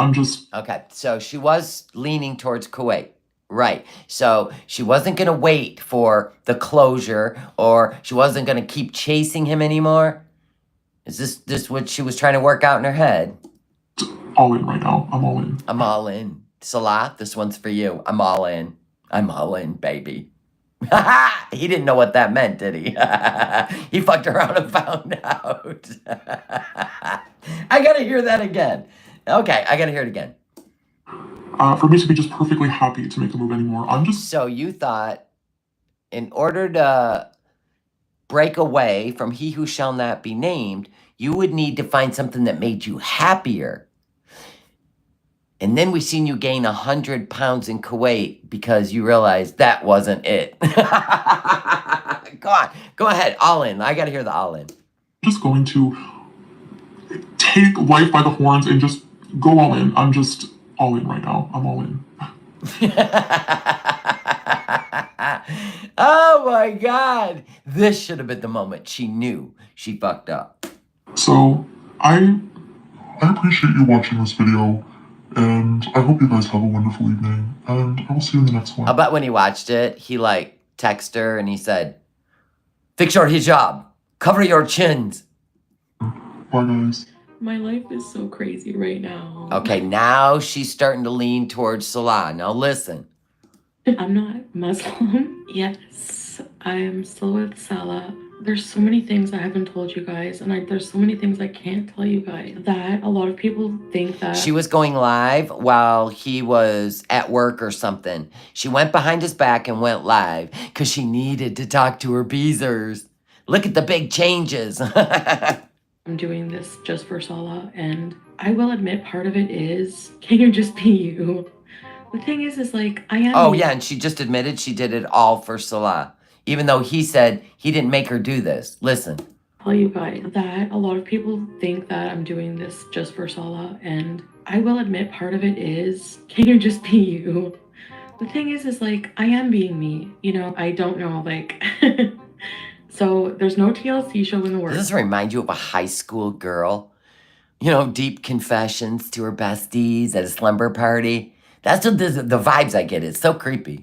Okay, so she was leaning towards Kuwait. Right. So she wasn't going to wait for the closure, or she wasn't going to keep chasing him anymore. Is this what she was trying to work out in her head? all in right now. I'm all in. I'm all in. Salah, this one's for you. I'm all in. I'm all in, baby. He didn't know what that meant, did he? He fucked around and found out. I gotta hear that again. Okay, I gotta hear it again. For me to be just perfectly happy to make a move anymore. So you thought, in order to break away from he who shall not be named, you would need to find something that made you happier. And then we seen you gain 100 pounds in Kuwait because you realized that wasn't it. Go on. Go ahead. All in. I got to hear the all in. just going to take life by the horns and just go all in. I'm just all in right now. I'm all in. Oh my God. This should have been the moment she knew she fucked up. So, I appreciate you watching this video, and I hope you guys have a wonderful evening, and I will see you in the next one. I bet when he watched it, he texted her and he said, "Fix your hijab. Cover your chins." Bye, guys. My life is so crazy right now. Okay, now she's starting to lean towards Salah. Now listen. I'm not Muslim. Yes, I am still with Salah. There's so many things I haven't told you guys, and there's so many things I can't tell you guys that a lot of people think that... She was going live while he was at work or something. She went behind his back and went live because she needed to talk to her beezers. Look at the big changes. I'm doing this just for Salah, and I will admit part of it is, can you just be you? The thing is like, I am... Oh, yeah, and she just admitted she did it all for Salah, even though he said he didn't make her do this. Listen. Tell you guys that a lot of people think that I'm doing this just for Salah, and I will admit part of it is, can you just be you? The thing is like, I am being me. You know, I don't know, like... So there's no TLC show in the works. Does this remind you of a high school girl? You know, deep confessions to her besties at a slumber party. That's what the vibes I get. It's so creepy.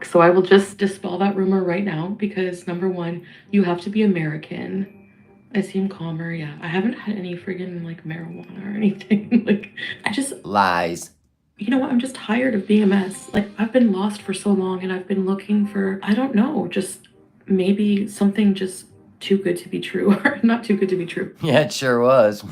So I will just dispel that rumor right now because number one, you have to be American. I seem calmer, yeah. I haven't had any friggin' like marijuana or anything. Like, I just... Lies. You know what? I'm just tired of being a mess. Like, I've been lost for so long and I've been looking for, I don't know, just maybe something just too good to be true or not too good to be true. Yeah, it sure was.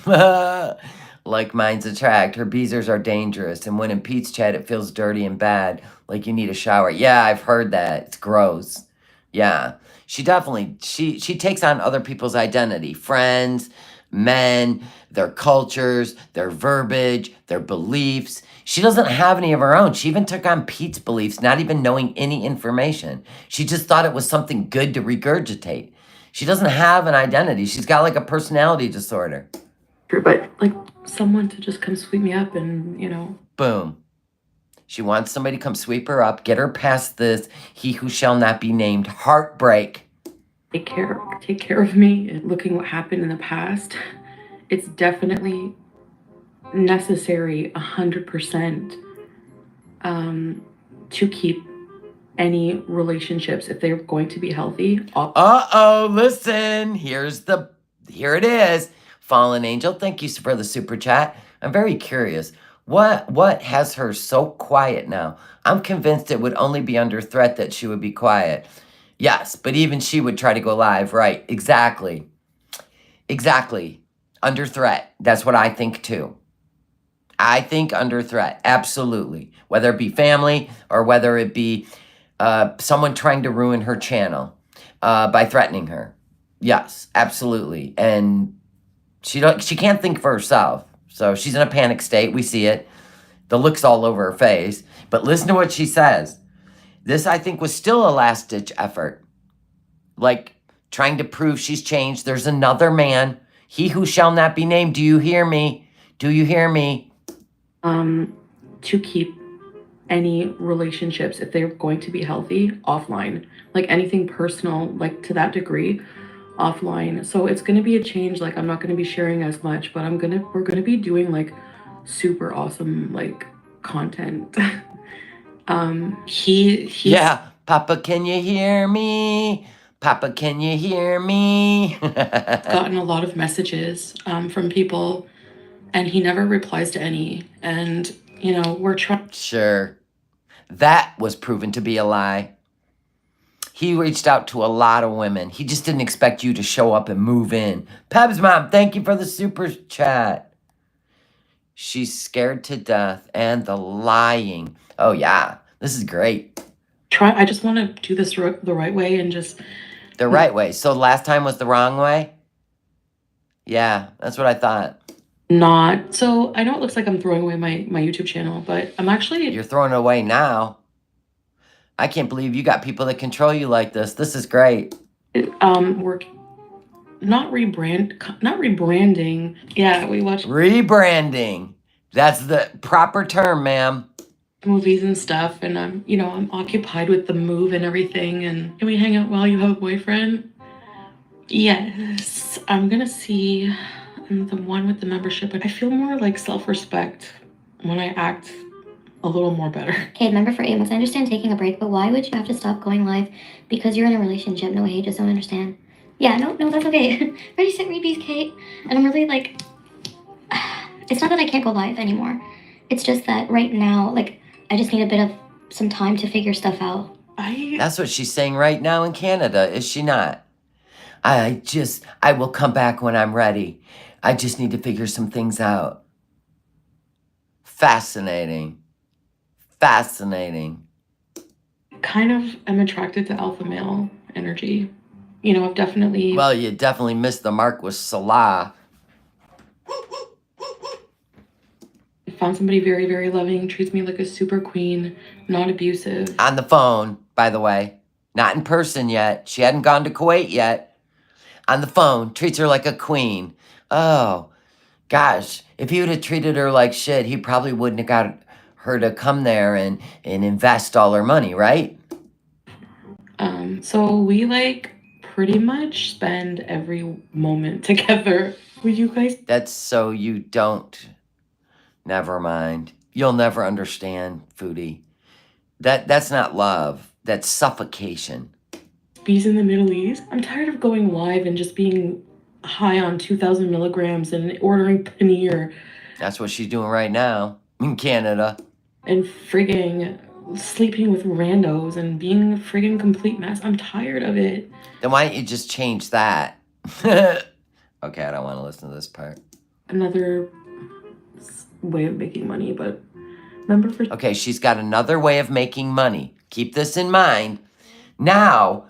Like minds attract. Her beezers are dangerous. And when in Pete's chat, it feels dirty and bad. Like you need a shower. Yeah, I've heard that. It's gross. Yeah. She definitely, she takes on other people's identity. Friends, men, their cultures, their verbiage, their beliefs. She doesn't have any of her own. She even took on Pete's beliefs, not even knowing any information. She just thought it was something good to regurgitate. She doesn't have an identity. She's got like a personality disorder. But like someone to just come sweep me up and, you know. Boom. She wants somebody to come sweep her up, get her past this he who shall not be named heartbreak. Take care of me. And looking what happened in the past, it's definitely necessary 100% to keep any relationships, if they're going to be healthy. Uh-oh, listen. Here it is. Fallen Angel, thank you for the super chat. I'm very curious. What has her so quiet now? I'm convinced it would only be under threat that she would be quiet. Yes, but even she would try to go live, right? Exactly. Exactly. Under threat. That's what I think too. I think under threat. Absolutely. Whether it be family or whether it be someone trying to ruin her channel by threatening her. Yes, absolutely. And she can't think for herself. So she's in a panic state. We see it. The look's all over her face. But listen to what she says. This, I think, was still a last-ditch effort. Like, trying to prove she's changed. There's another man. He who shall not be named. Do you hear me? Do you hear me? To keep any relationships, if they're going to be healthy, offline. Like anything personal, like to that degree, offline. So it's going to be a change. Like I'm not going to be sharing as much, but we're going to be doing like super awesome like content. Yeah, Papa, can you hear me? Papa, can you hear me? Gotten a lot of messages from people, and he never replies to any. And you know, we're trying. Sure, that was proven to be a lie. He reached out to a lot of women. He just didn't expect you to show up and move in. Peb's mom, thank you for the super chat. She's scared to death and the lying. Oh yeah, this is great. I just want to do this the right way and just... The right way. So last time was the wrong way? Yeah, that's what I thought. Not. So I know it looks like I'm throwing away my YouTube channel, but I'm actually... You're throwing it away now. I can't believe you got people that control you like this. This is great. We're not rebranding. Yeah, we watch Rebranding. That's the proper term, ma'am. movies and stuff, and I'm occupied with the move and everything. And can we hang out while you have a boyfriend? Yes, I'm gonna see the one with the membership. I feel more like self-respect when I act a little more better. Okay, member for 8 months. I understand taking a break, but why would you have to stop going live because you're in a relationship? No, I just don't understand. Yeah, no, that's okay. Ready, set, repeat, Kate. And I'm really like, it's not that I can't go live anymore. It's just that right now, like, I just need a bit of some time to figure stuff out. That's what she's saying right now in Canada, is she not? I will come back when I'm ready. I just need to figure some things out. Fascinating. Fascinating. Kind of am attracted to alpha male energy. You know, I've definitely... Well, you definitely missed the mark with Salah. Found somebody very, very loving, treats me like a super queen, not abusive. On the phone, by the way. Not in person yet. She hadn't gone to Kuwait yet. On the phone, treats her like a queen. Oh, gosh. If he would have treated her like shit, he probably wouldn't have got her to come there and invest all her money, right? So we like pretty much spend every moment together. Will you guys? That's so you don't. Never mind. You'll never understand, Foodie. That's not love. That's suffocation. Bees in the Middle East. I'm tired of going live and just being high on 2,000 milligrams and ordering paneer. That's what she's doing right now in Canada. And frigging sleeping with randos and being a frigging complete mess. I'm tired of it. Then why don't you just change that? Okay, I don't want to listen to this part. Another way of making money, but remember for Okay, she's got another way of making money. Keep this in mind. Now,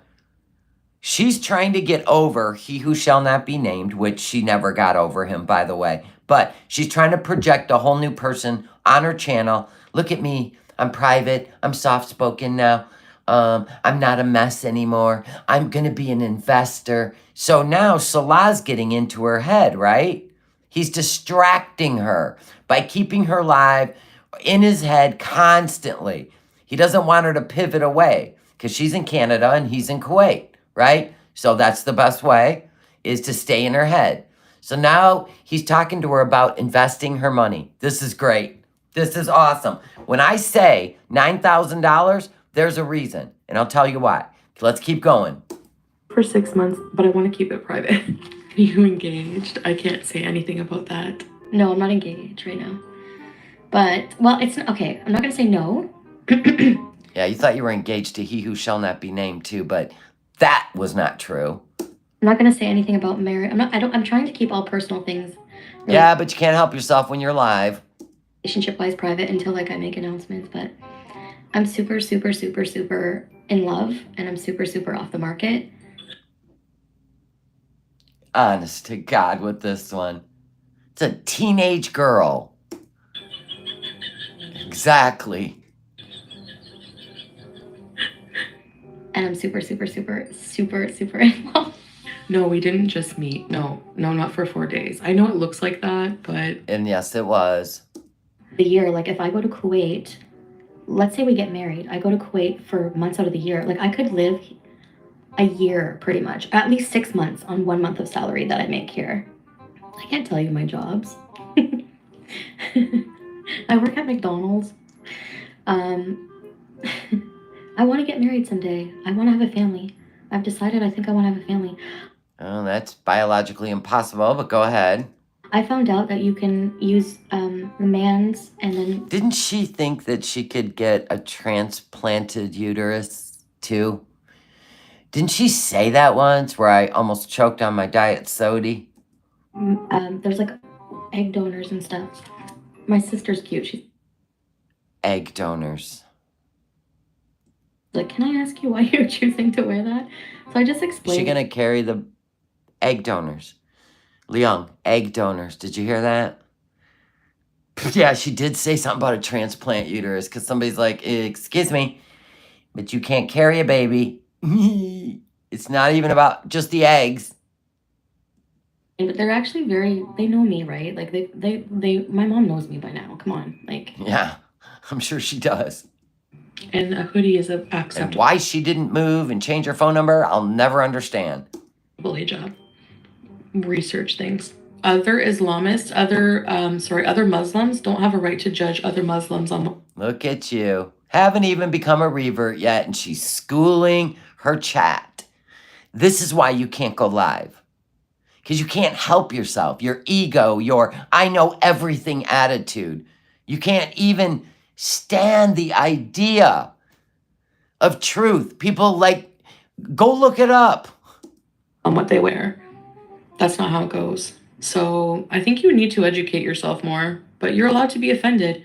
she's trying to get over he who shall not be named, which she never got over him, by the way. But she's trying to project a whole new person on her channel. Look at me. I'm private. I'm soft-spoken now. I'm not a mess anymore. I'm going to be an investor. So now Salah's getting into her head, right? He's distracting her by keeping her live in his head constantly. He doesn't want her to pivot away because she's in Canada and he's in Kuwait, right? So that's the best way, is to stay in her head. So now he's talking to her about investing her money. This is great. This is awesome. When I say $9,000, there's a reason, and I'll tell you why. Let's keep going. for 6 months, but I want to keep it private. Are you engaged? I can't say anything about that. No, I'm not engaged right now. But, well, it's not, okay, I'm not going to say no. Yeah, you thought you were engaged to he who shall not be named too, but that was not true. I'm not going to say anything about marriage. I'm trying to keep all personal things. Really, Yeah, but you can't help yourself when you're live. relationship-wise private until, like, I make announcements, but I'm super, super, super, super in love, and I'm super, super off the market. Honest to God with this one. It's a teenage girl. Exactly. And I'm super, super, super, super, super in love. No, we didn't just meet. No, not for 4 days. I know it looks like that, but And yes, it was. The year, like, if I go to Kuwait, let's say we get married, I go to Kuwait for months out of the year. Like, I could live a year, pretty much, at least 6 months on 1 month of salary that I make here. I can't tell you my jobs. I work at McDonald's. I want to get married someday. I want to have a family. I've decided I think I want to have a family. Oh, that's biologically impossible, but go ahead. I found out that you can use the man's and then... Didn't she think that she could get a transplanted uterus too? Didn't she say that once where I almost choked on my diet soda? there's like egg donors and stuff. My sister's cute. She's Egg donors. like, can I ask you why you're choosing to wear that? So I just Is explained. she gonna carry the egg donors? Leon, egg donors. Did you hear that? Yeah, she did say something about a transplant uterus because somebody's like, excuse me, but you can't carry a baby. It's not even about just the eggs. But they're actually they know me, right? Like my mom knows me by now. Come on, like. Yeah, I'm sure she does. and a hoodie is And acceptable why she didn't move and change her phone number, I'll never understand. hijab. Research things. Other Islamists, other Muslims don't have a right to judge other Muslims on. Look at you. Haven't even become a revert yet, and she's schooling her chat. This is why you can't go live. Because you can't help yourself. Your ego, your I know everything attitude. You can't even stand the idea of truth. People like, go look it up. On what they wear. That's not how it goes. So I think you need to educate yourself more, but you're allowed to be offended.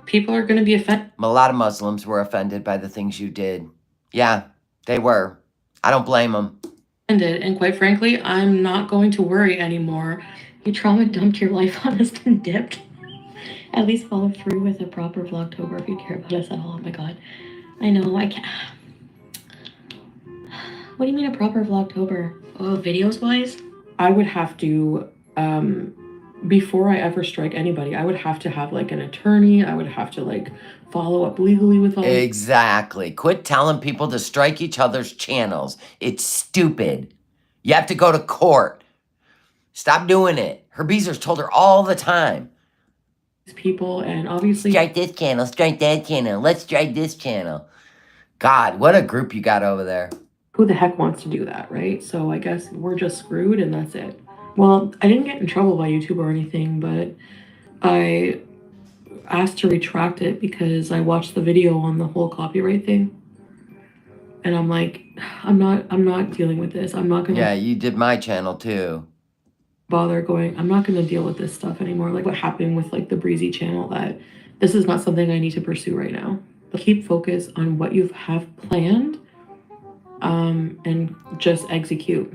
People are going to be offended. A lot of Muslims were offended by the things you did. Yeah, they were. I don't blame them. And quite frankly, I'm not going to worry anymore. You trauma dumped your life on us and dipped. At least follow through with a proper Vlogtober if you care about us at all. Oh my god. I know, I can't. What do you mean a proper Vlogtober? Oh, videos wise? I would have to, before I ever strike anybody, I would have to have like an attorney. I would have to like follow up legally with all. Exactly. Quit telling people to strike each other's channels. It's stupid. You have to go to court. Stop doing it. Her Beezers told her all the time. People, and obviously Strike this channel, strike that channel. Let's strike this channel. God, what a group you got over there. who the heck wants to do that, right? So I guess we're just screwed and that's it. Well, I didn't get in trouble by YouTube or anything, but I asked to retract it because I watched the video on the whole copyright thing. And I'm like, I'm not dealing with this. I'm not gonna. Yeah, you did my channel too. bother going. I'm not going to deal with this stuff anymore. Like what happened with like the Breezy channel, that this is not something I need to pursue right now. But keep focus on what you have planned, and just execute.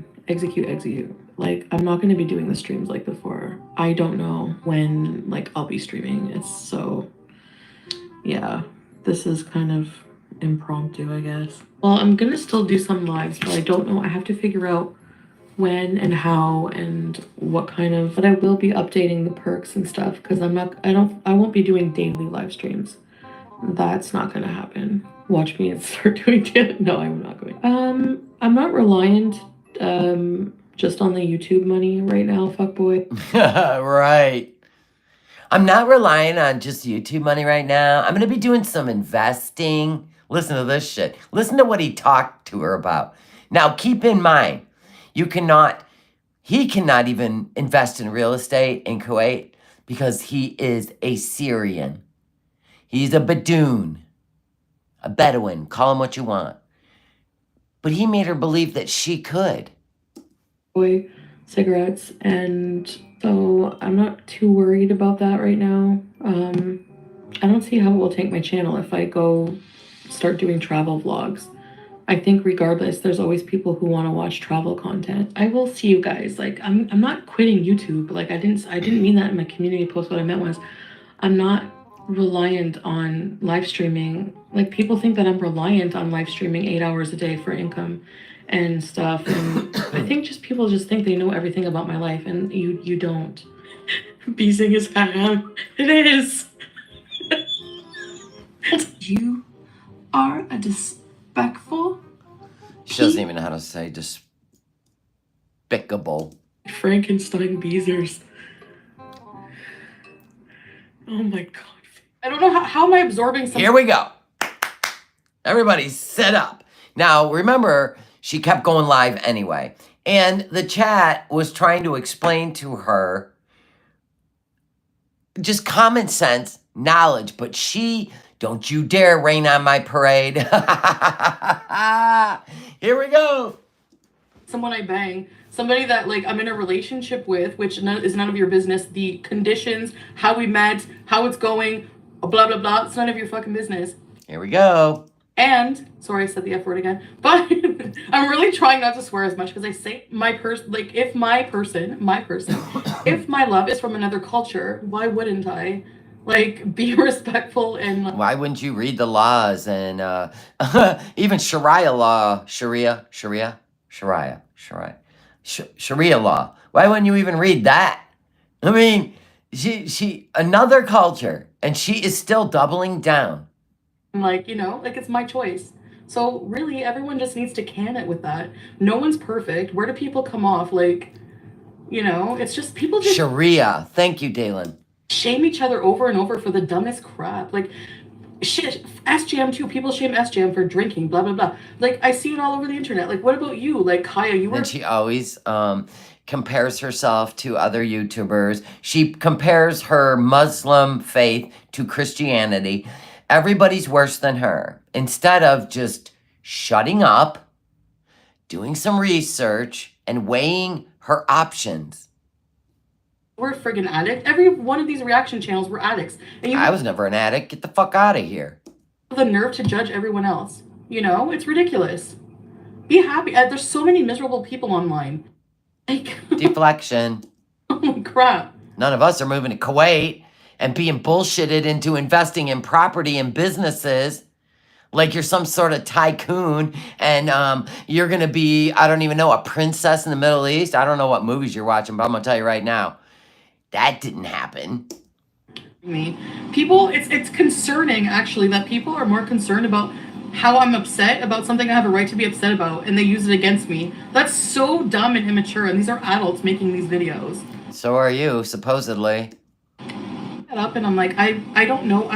Like I'm not going to be doing the streams like before. I don't know when like I'll be streaming. It's so, yeah, this is kind of impromptu, I guess. Well, I'm going to still do some lives, but I don't know. I have to figure out when and how and what kind of, but I will be updating the perks and stuff, because I won't be doing daily live streams. That's not gonna happen. Watch me and start doing it. No, I'm not going. I'm not reliant just on the YouTube money right now, fuckboy. Right. I'm not relying on just YouTube money right now. I'm going to be doing some investing. Listen to this shit. Listen to what he talked to her about. Now, keep in mind, he cannot even invest in real estate in Kuwait because he is a Syrian. He's a Bedouin, a Bedouin, call him what you want. But he made her believe that she could. Boy, cigarettes, and so I'm not too worried about that right now. I don't see how it will take my channel if I go start doing travel vlogs. I think regardless, there's always people who want to watch travel content. I will see you guys. Like I'm not quitting YouTube. Like I didn't mean that in my community post. What I meant was I'm not reliant on live streaming. Like people think that I'm reliant on live streaming 8 hours a day for income and stuff. And I think people just think they know everything about my life, and you don't. Beezing is haram. It is. You are a despicable. She doesn't even know how to say despicable. Frankenstein Beezers. Oh my god. I don't know how am I absorbing something. Here we go. Everybody's set up. Now, remember, she kept going live anyway. And the chat was trying to explain to her just common sense knowledge. But she, don't you dare rain on my parade. Here we go. Someone I bang, somebody that like I'm in a relationship with, which is none of your business. The conditions, how we met, how it's going, blah, blah, blah. It's none of your fucking business. Here we go. And, sorry, I said the F word again, but I'm really trying not to swear as much because I say if my love is from another culture, why wouldn't I? Like, be respectful and... Why wouldn't you read the laws and even Sharia law, Sharia law. Why wouldn't you even read that? I mean, she another culture, and she is still doubling down. Like, like it's my choice. So really, everyone just needs to can it with that. No one's perfect. Where do people come off? Like, it's just people just... Sharia. Thank you, Dalen. Shame each other over and over for the dumbest crap. Like, shit, SGM too. People shame SGM for drinking, blah, blah, blah. Like, I see it all over the internet. Like, what about you? Like, Kaya, you were... And she always compares herself to other YouTubers. She compares her Muslim faith to Christianity. Everybody's worse than her. Instead of just shutting up, doing some research, and weighing her options. We're a friggin' addict. Every one of these reaction channels were addicts. And I was never an addict. Get the fuck out of here. The nerve to judge everyone else. It's ridiculous. Be happy. There's so many miserable people online. Like... Deflection. Oh, crap. None of us are moving to Kuwait and being bullshitted into investing in property and businesses like you're some sort of tycoon and you're going to be, I don't even know, a princess in the Middle East. I don't know what movies you're watching, but I'm going to tell you right now, that didn't happen. People, it's concerning, actually, that people are more concerned about how I'm upset about something I have a right to be upset about, and they use it against me. That's so dumb and immature, and these are adults making these videos. So are you, supposedly. Up and I'm like, I don't know.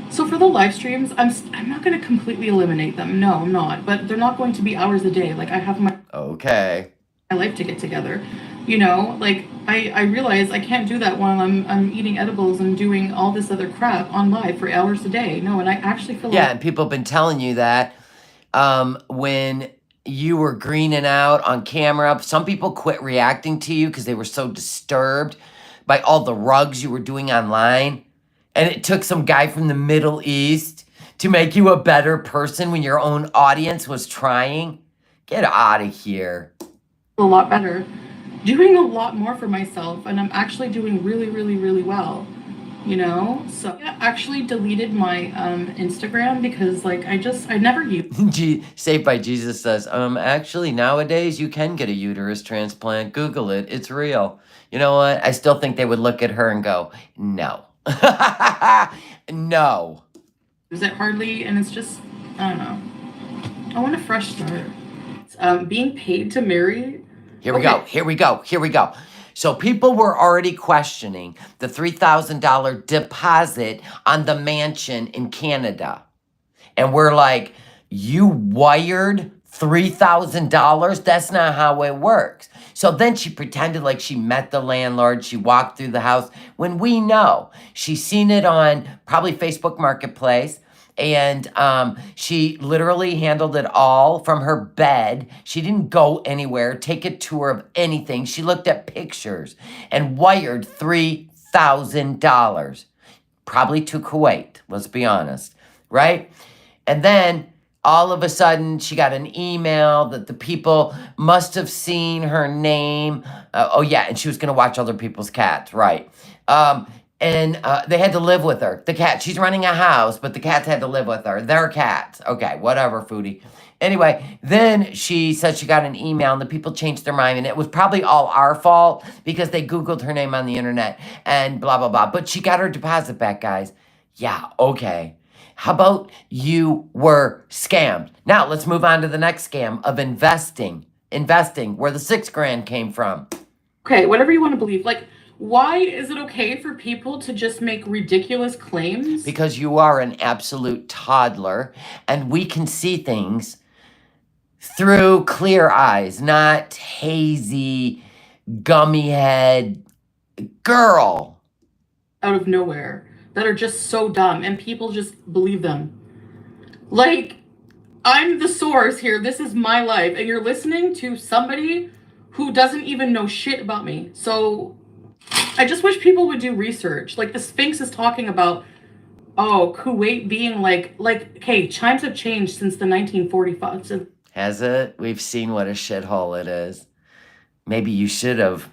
So for the live streams, I'm not going to completely eliminate them. No, I'm not. But they're not going to be hours a day. Like, I have my life to get together. Like, I realize I can't do that while I'm eating edibles and doing all this other crap on live for hours a day. No, and I actually feel like... Yeah, and people have been telling you that when you were greening out on camera. Some people quit reacting to you because they were so disturbed by all the rugs you were doing online. And it took some guy from the Middle East to make you a better person when your own audience was trying. Get out of here. A lot better, doing a lot more for myself, and I'm actually doing really, really, really well. You know, so I actually deleted my Instagram because like I never used. Saved by Jesus says, actually nowadays you can get a uterus transplant. Google it. It's real. You know what? I still think they would look at her and go, no. No. Use it hardly, and it's just, I don't know. I want a fresh start. Being paid to marry. Here we go. So people were already questioning the $3,000 deposit on the mansion in Canada. And we're like, you wired $3,000? That's not how it works. So then she pretended like she met the landlord. She walked through the house when we know she's seen it on probably Facebook Marketplace. And she literally handled it all from her bed. She didn't go anywhere, take a tour of anything. She looked at pictures and wired $3,000. Probably to Kuwait, let's be honest, right? And then all of a sudden she got an email that the people must have seen her name. Oh yeah, and she was gonna watch other people's cats, right? And they had to live with her. The cat, she's running a house, but the cats had to live with her. They're cats. Okay, whatever, Foodie. Anyway, then she said she got an email and the people changed their mind. And it was probably all our fault because they Googled her name on the internet and blah, blah, blah. But she got her deposit back, guys. Yeah, okay. How about you were scammed? Now, let's move on to the next scam of investing. Investing, where the $6,000 came from. Okay, whatever you want to believe. Like, why is it okay for people to just make ridiculous claims? Because you are an absolute toddler and we can see things through clear eyes, not hazy, gummy head girl. Out of nowhere that are just so dumb and people just believe them. Like, I'm the source here. This is my life. And you're listening to somebody who doesn't even know shit about me. So I just wish people would do research. Like the Sphinx is talking about, oh, Kuwait being like, okay, times have changed since the 1945. Has it? We've seen what a shithole it is. Maybe you should have,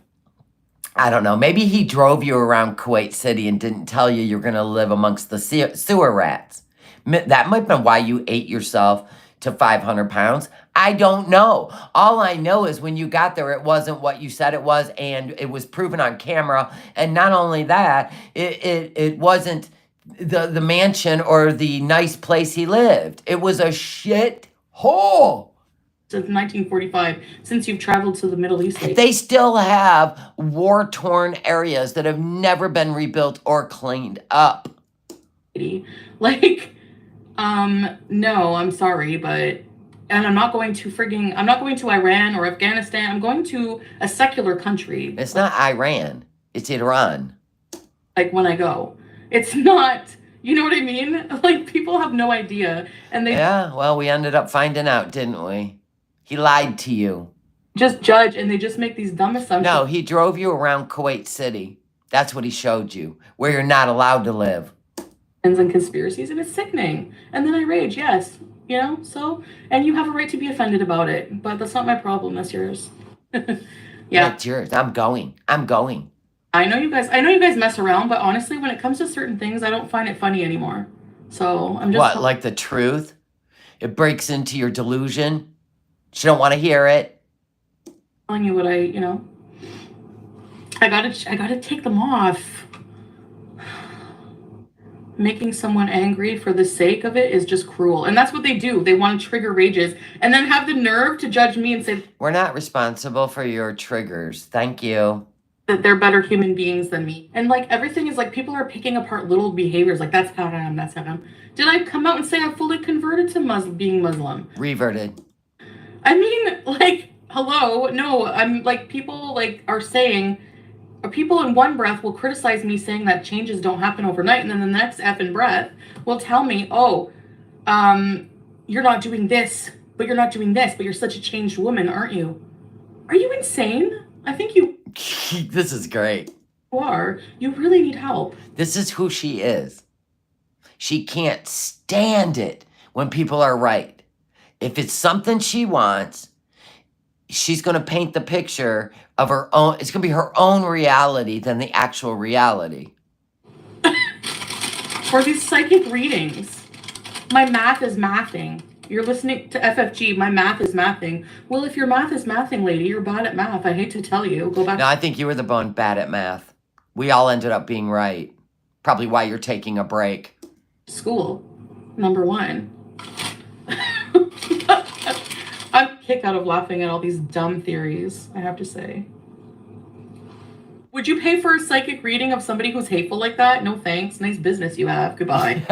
I don't know, maybe he drove you around Kuwait City and didn't tell you you're going to live amongst the sewer rats. That might have been why you ate yourself to 500 pounds. I don't know. All I know is when you got there, it wasn't what you said it was, and it was proven on camera. And not only that, it wasn't the mansion or the nice place he lived. It was a shit hole. Since 1945, since you've traveled to the Middle East. They still have war-torn areas that have never been rebuilt or cleaned up. Like, no, I'm sorry, but, and I'm not going to Iran or Afghanistan. I'm going to a secular country. It's not Iran. It's Iran. Like when I go, it's not, you know what I mean? Like people have no idea. And they Yeah, well, we ended up finding out, didn't we? He lied to you. Just judge and they just make these dumb assumptions. No, he drove you around Kuwait City. That's what he showed you, where you're not allowed to live. And conspiracies, and it's sickening. And then I rage, yes, you know. So, and you have a right to be offended about it, but that's not my problem. That's yours. Yeah, That's yours. I'm going. I know you guys mess around, but honestly, when it comes to certain things, I don't find it funny anymore. So I'm just What, like the truth? It breaks into your delusion. You don't want to hear it. telling you what I gotta take them off. Making someone angry for the sake of it is just cruel. And that's what they do. They want to trigger rages and then have the nerve to judge me and say We're not responsible for your triggers. Thank you. that they're better human beings than me. And like everything is like people are picking apart little behaviors. Like that's how I am, that's how I am. Did I come out and say I fully converted to being Muslim? Reverted. I mean, like, hello? No, I'm like people like are saying people in one breath will criticize me saying that changes don't happen overnight, and then the next effing breath will tell me, oh, you're not doing this but you're not doing this, but you're such a changed woman, aren't you? Are you insane? I think you This is great. are. You really need help. This is who she is. She can't stand it when people are right. If it's something she wants, she's going to paint the picture of her own. It's going to be her own reality than the actual reality. For these psychic readings, my math is mathing. You're listening to FFG, my math is mathing. Well, if your math is mathing, lady, you're bad at math. I hate to tell you. Go back No, I think you were the one bad at math. We all ended up being right. Probably why you're taking a break. to school. Number one. I'm kicked out of laughing at all these dumb theories, I have to say. Would you pay for a psychic reading of somebody who's hateful like that? No thanks. Nice business you have. Goodbye.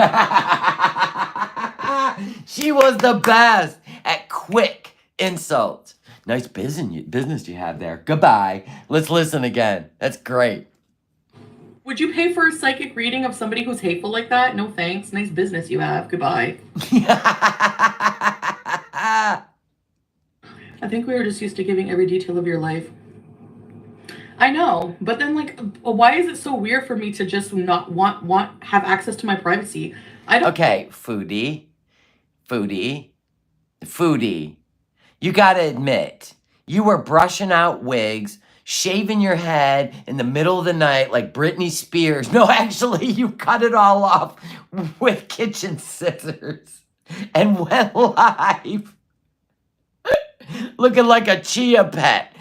She was the best at quick insults. Nice business you have there. Goodbye. Let's listen again. That's great. Would you pay for a psychic reading of somebody who's hateful like that? No thanks. Nice business you have. Goodbye. I think we were just used to giving every detail of your life. I know, but then like, why is it so weird for me to just not have access to my privacy? I don't. Okay, foodie. You gotta admit, you were brushing out wigs, shaving your head in the middle of the night like Britney Spears. No, actually, you cut it all off with kitchen scissors and went live. Looking like a chia pet.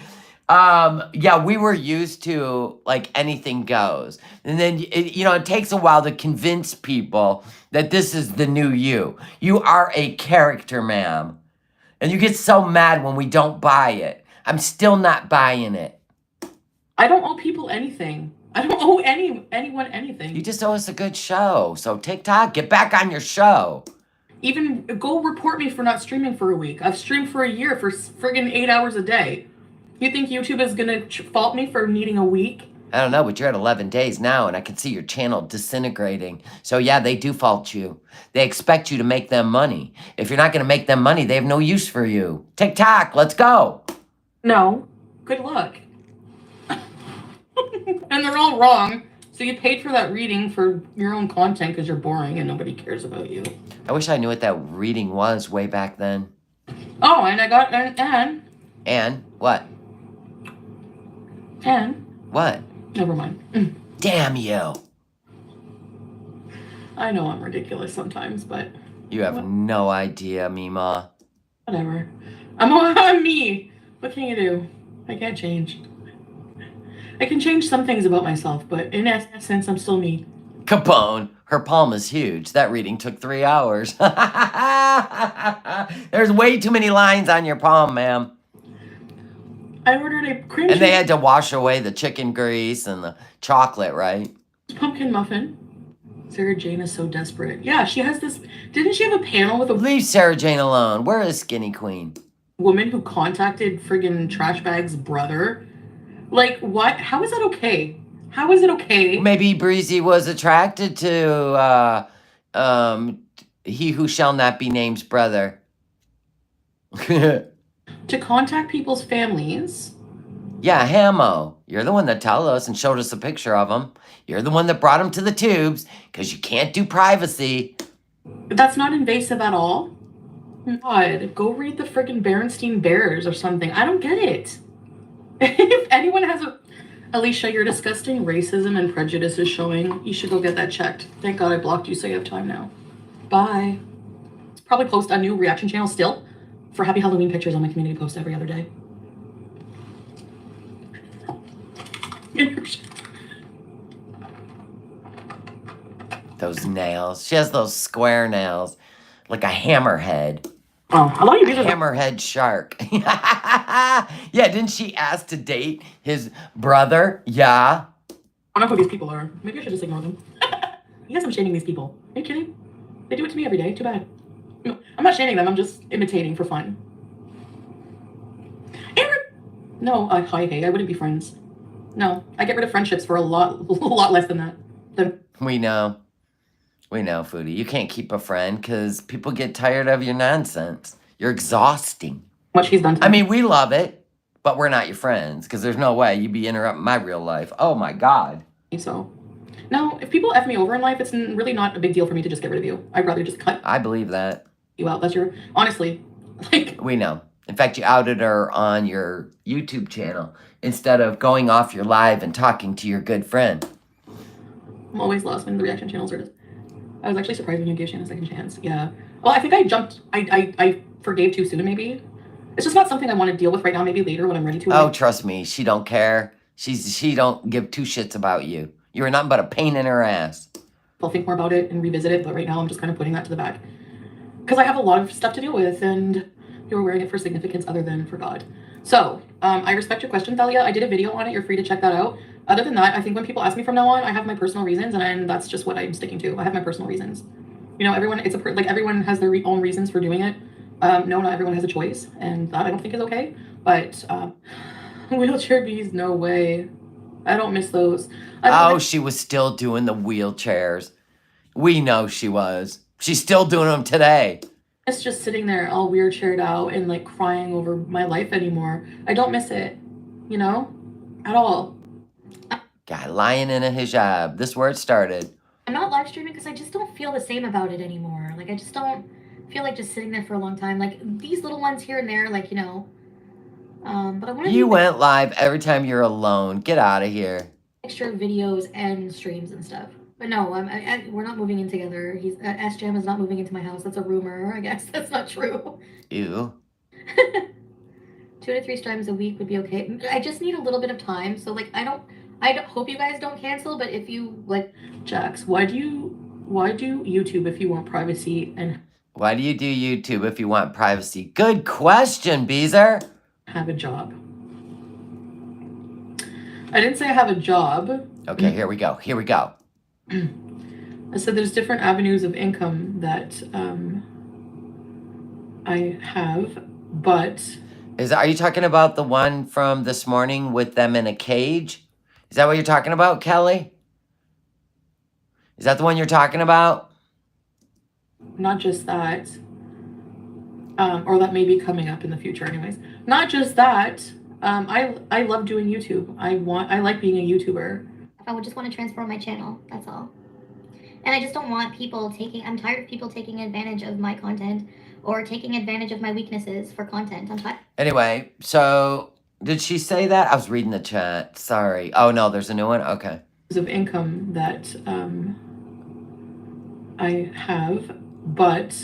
Yeah, we were used to like anything goes. And then, it takes a while to convince people that this is the new you. You are a character, ma'am. And you get so mad when we don't buy it. I'm still not buying it. I don't owe people anything. I don't owe anyone anything. You just owe us a good show. So TikTok, get back on your show. Even go report me for not streaming for a week. I've streamed for a year for friggin' 8 hours a day. You think YouTube is gonna fault me for needing a week? I don't know, but you're at 11 days now, and I can see your channel disintegrating. So yeah, they do fault you. They expect you to make them money. If you're not gonna make them money, they have no use for you. TikTok, let's go. No. Good luck. And they're all wrong. So you paid for that reading for your own content because you're boring and nobody cares about you. I wish I knew what that reading was way back then. Oh, and I got and And what? What? Never mind. Damn you. I know I'm ridiculous sometimes, but You have no idea, Mima. whatever. I'm me. What can you do? I can't change. I can change some things about myself, but in essence, I'm still me. Capone. Her palm is huge. That reading took 3 hours. There's way too many lines on your palm, ma'am. I ordered a cream And they cheese had to wash away the chicken grease and the chocolate, right? pumpkin muffin. Sarah Jane is so desperate. Yeah, she has this. Didn't she have a panel with a Leave Sarah Jane alone. Where is Skinny Queen? woman who contacted friggin' Trash Bag's brother? Like, what? How is that okay? How is it okay? Maybe Breezy was attracted to he who shall not be named's brother. To contact people's families. Yeah, Hamo. You're the one that told us and showed us a picture of him. You're the one that brought him to the tubes because you can't do privacy. That's not invasive at all. God, go read the friggin' Berenstein Bears or something. I don't get it. If anyone has a... Alicia, your disgusting racism and prejudice is showing. You should go get that checked. Thank God I blocked you so you have time now. Bye. Probably post a new reaction channel still for Happy Halloween pictures on my community post every other day. Those nails. She has those square nails. Like a hammerhead. Oh, I love you. These are Hammerhead shark. Yeah, didn't she ask to date his brother? Yeah. I don't know who these people are. Maybe I should just ignore them. Yes, I'm shaming these people. Are you kidding? They do it to me every day. Too bad. No, I'm not shaming them. I'm just imitating for fun. No, hi, hey, I wouldn't be friends. No, I get rid of friendships for a lot less than that. We know, Foodie. You can't keep a friend because people get tired of your nonsense. You're exhausting. what she's done to I me. mean, we love it, but we're not your friends because there's no way you'd be interrupting my real life. Oh my God. So, no, if people F me over in life, it's really not a big deal for me to just get rid of you. I'd rather just cut I believe that. you out. That's your, honestly, like, We know. In fact, you outed her on your YouTube channel instead of going off your live and talking to your good friend. I'm always lost when the reaction channels are just, I was actually surprised when you gave Shannon a second chance. Yeah. Well, I think I forgave too soon, maybe. It's just not something I want to deal with right now, maybe later when I'm ready to. Oh, trust me, she don't care. She don't give two shits about you. You're nothing but a pain in her ass. I'll think more about it and revisit it, but right now I'm just kind of putting that to the back. Because I have a lot of stuff to deal with, and you're wearing it for significance other than for God. So, I respect your question, Thalia. I did a video on it. You're free to check that out. Other than that, I think when people ask me from now on, I have my personal reasons, and that's just what I'm sticking to. I have my personal reasons. You know, everyone, everyone has their own reasons for doing it. No, not everyone has a choice, and that I don't think is okay. But wheelchair bees, no way. I don't miss those. She was still doing the wheelchairs. We know she was. She's still doing them today. It's just sitting there all wheelchaired out and like crying over my life anymore. I don't miss it, you know, at all. Guy lying in a hijab. This where it started. I'm not live streaming because I just don't feel the same about it anymore. Like, I just don't feel like just sitting there for a long time. Like, these little ones here and there, like, you know. But I want to You went live every time you're alone. Get out of here. Extra videos and streams and stuff. But no, we're not moving in together. S-Jam is not moving into my house. That's a rumor. I guess that's not true. Ew. 2 to 3 streams a week would be okay. I just need a little bit of time. So, like, I don't hope you guys don't cancel, but if you, like... Jax, why do YouTube if you want privacy and... Why do you do YouTube if you want privacy? Good question, Beezer. Have a job. I didn't say I have a job. Okay, here we go. Here we go. I said there's different avenues of income that I have, but... Are you talking about the one from this morning with them in a cage? Is that what you're talking about, Kelly? Is that the one you're talking about? Not just that. Or that may be coming up in the future anyways. Not just that. I love doing YouTube. I like being a YouTuber. I would just want to transform my channel. That's all. And I just don't want people I'm tired of people taking advantage of my content or taking advantage of my weaknesses for content. I'm tired. Anyway, so did she say that? I was reading the chat. Sorry. Oh, no, there's a new one? Okay. Of income that I have, but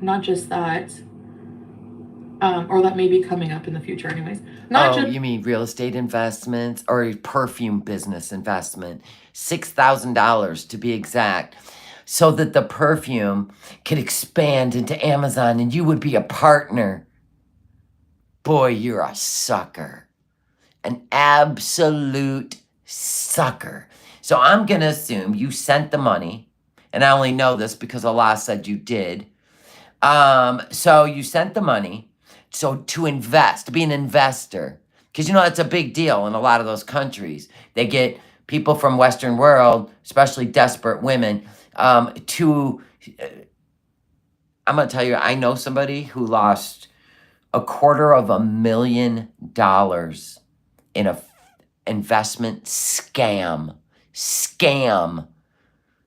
not just that. Or that may be coming up in the future anyways. You mean real estate investments or a perfume business investment? $6,000 to be exact. So that the perfume could expand into Amazon and you would be a partner. Boy, you're a sucker. An absolute sucker. So I'm going to assume you sent the money. And I only know this because Allah said you did. So you sent the money. So to invest, to be an investor, because you know that's a big deal in a lot of those countries. They get people from Western world, especially desperate women, I'm going to tell you, I know somebody who lost $250,000 in a investment scam.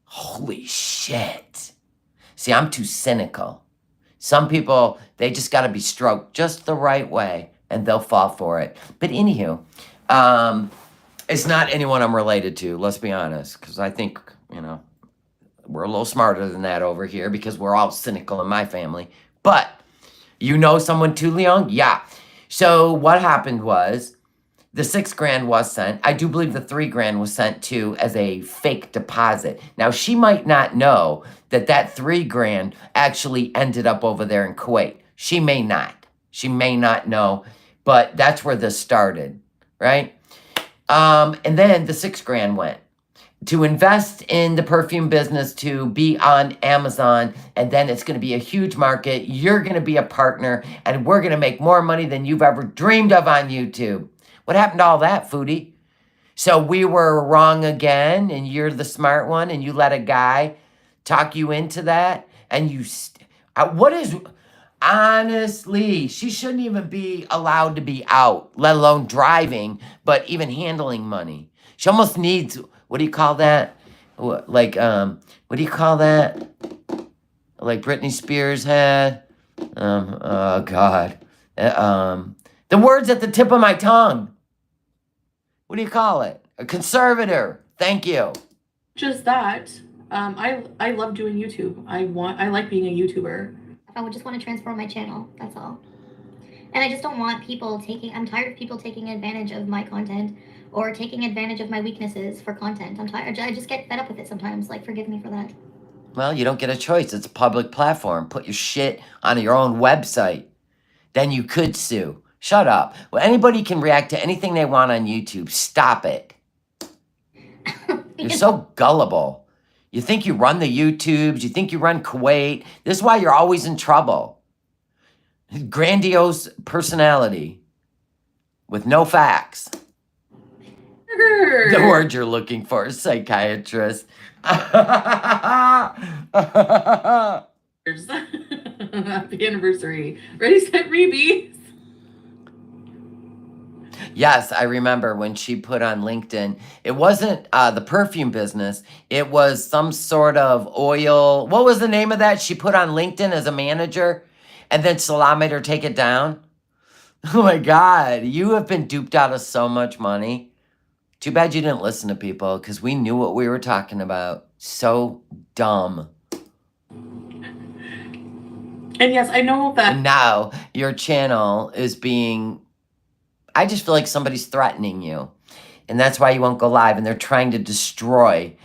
Holy shit. See, I'm too cynical. Some people, they just got to be stroked just the right way, and they'll fall for it. But anywho, it's not anyone I'm related to, let's be honest, because I think, you know, we're a little smarter than that over here because we're all cynical in my family. But you know someone too, Leon? Yeah. So what happened was the $6,000 was sent. I do believe the $3,000 was sent to as a fake deposit. Now, she might not know that that $3,000 actually ended up over there in Kuwait. She may not. She may not know, but that's where this started, right? And then the $6,000 went to invest in the perfume business, to be on Amazon, and then it's going to be a huge market. You're going to be a partner, and we're going to make more money than you've ever dreamed of on YouTube. What happened to all that, Foodie? So we were wrong again, and you're the smart one, and you let a guy talk you into that, and you... Honestly, she shouldn't even be allowed to be out, let alone driving, but even handling money. She almost needs, what do you call that? Like, what do you call that? Like Britney Spears had? Oh God. The words at the tip of my tongue. What do you call it? A conservator. Thank you. Just that, I love doing YouTube. I like being a YouTuber. I would just want to transform my channel. That's all. And I just don't want people I'm tired of people taking advantage of my content or taking advantage of my weaknesses for content. I'm tired. I just get fed up with it sometimes. Like, forgive me for that. Well, you don't get a choice. It's a public platform. Put your shit on your own website. Then you could sue. Shut up. Well, anybody can react to anything they want on YouTube. Stop it. You're so gullible. You think you run the YouTubes. You think you run Kuwait. This is why you're always in trouble. Grandiose personality with no facts. The word you're looking for is psychiatrist. Happy anniversary. Ready, set, rebeat. Yes, I remember when she put on LinkedIn. It wasn't the perfume business. It was some sort of oil. What was the name of that she put on LinkedIn as a manager? And then Salah made her take it down. Oh my God, you have been duped out of so much money. Too bad you didn't listen to people because we knew what we were talking about. So dumb. And yes, I know that. And now your channel is being, I just feel like somebody's threatening you. And that's why you won't go live. And they're trying to destroy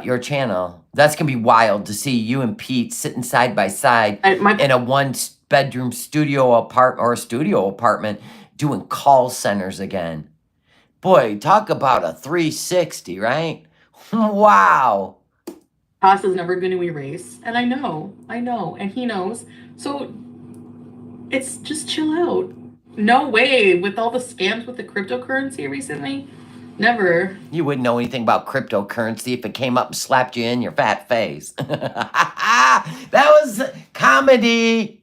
your channel. That's going to be wild to see you and Pete sitting side by side in a one-bedroom studio apartment doing call centers again. Boy, talk about a 360, right? Wow. Past is never going to erase. And I know. And he knows. So it's just chill out. No way. With all the scams with the cryptocurrency recently, never. You wouldn't know anything about cryptocurrency if it came up and slapped you in your fat face. That was comedy.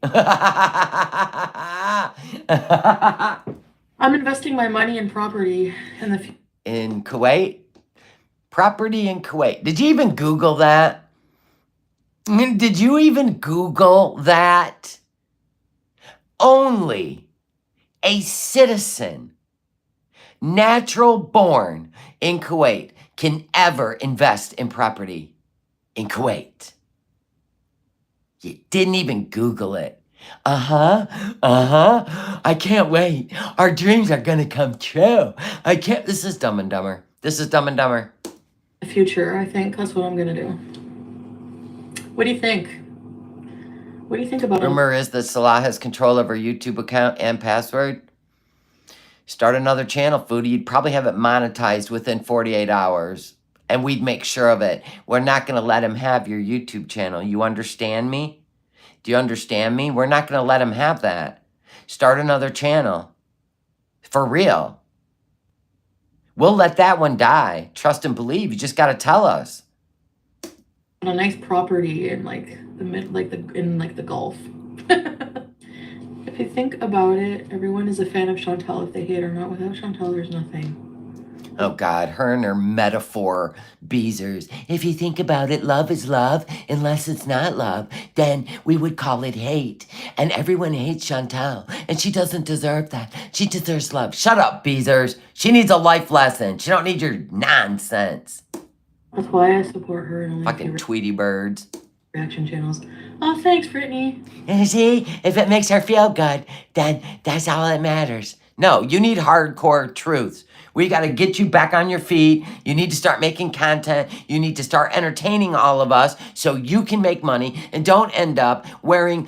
I'm investing my money in property in the future. In Kuwait? Property in Kuwait. Did you even Google that? Did you even Google that? Only a citizen, natural born in Kuwait, can ever invest in property in Kuwait. You didn't even Google it. I can't wait. Our dreams are gonna come true. I can't. This is Dumb and Dumber. This is Dumb and Dumber. The future, I think that's what I'm gonna do. What do you think? What do you think about it? Rumor is that Salah has control of her YouTube account and password. Start another channel, Foodie. You'd probably have it monetized within 48 hours. And we'd make sure of it. We're not going to let him have your YouTube channel. You understand me? Do you understand me? We're not going to let him have that. Start another channel. For real. We'll let that one die. Trust and believe. You just got to tell us. A nice property in the Gulf. If you think about it, everyone is a fan of Chantal if they hate her not. Without Chantal, there's nothing. Oh God, her and her metaphor beezers. If you think about it, love is love. Unless it's not love, then we would call it hate. And everyone hates Chantal. And she doesn't deserve that. She deserves love. Shut up, beezers. She needs a life lesson. She don't need your nonsense. That's why I support her and Fucking Tweety birds. Reaction channels. Oh, thanks, Brittany. And see, if it makes her feel good, then that's all that matters. No, you need hardcore truths. We got to get you back on your feet. You need to start making content. You need to start entertaining all of us so you can make money and don't end up wearing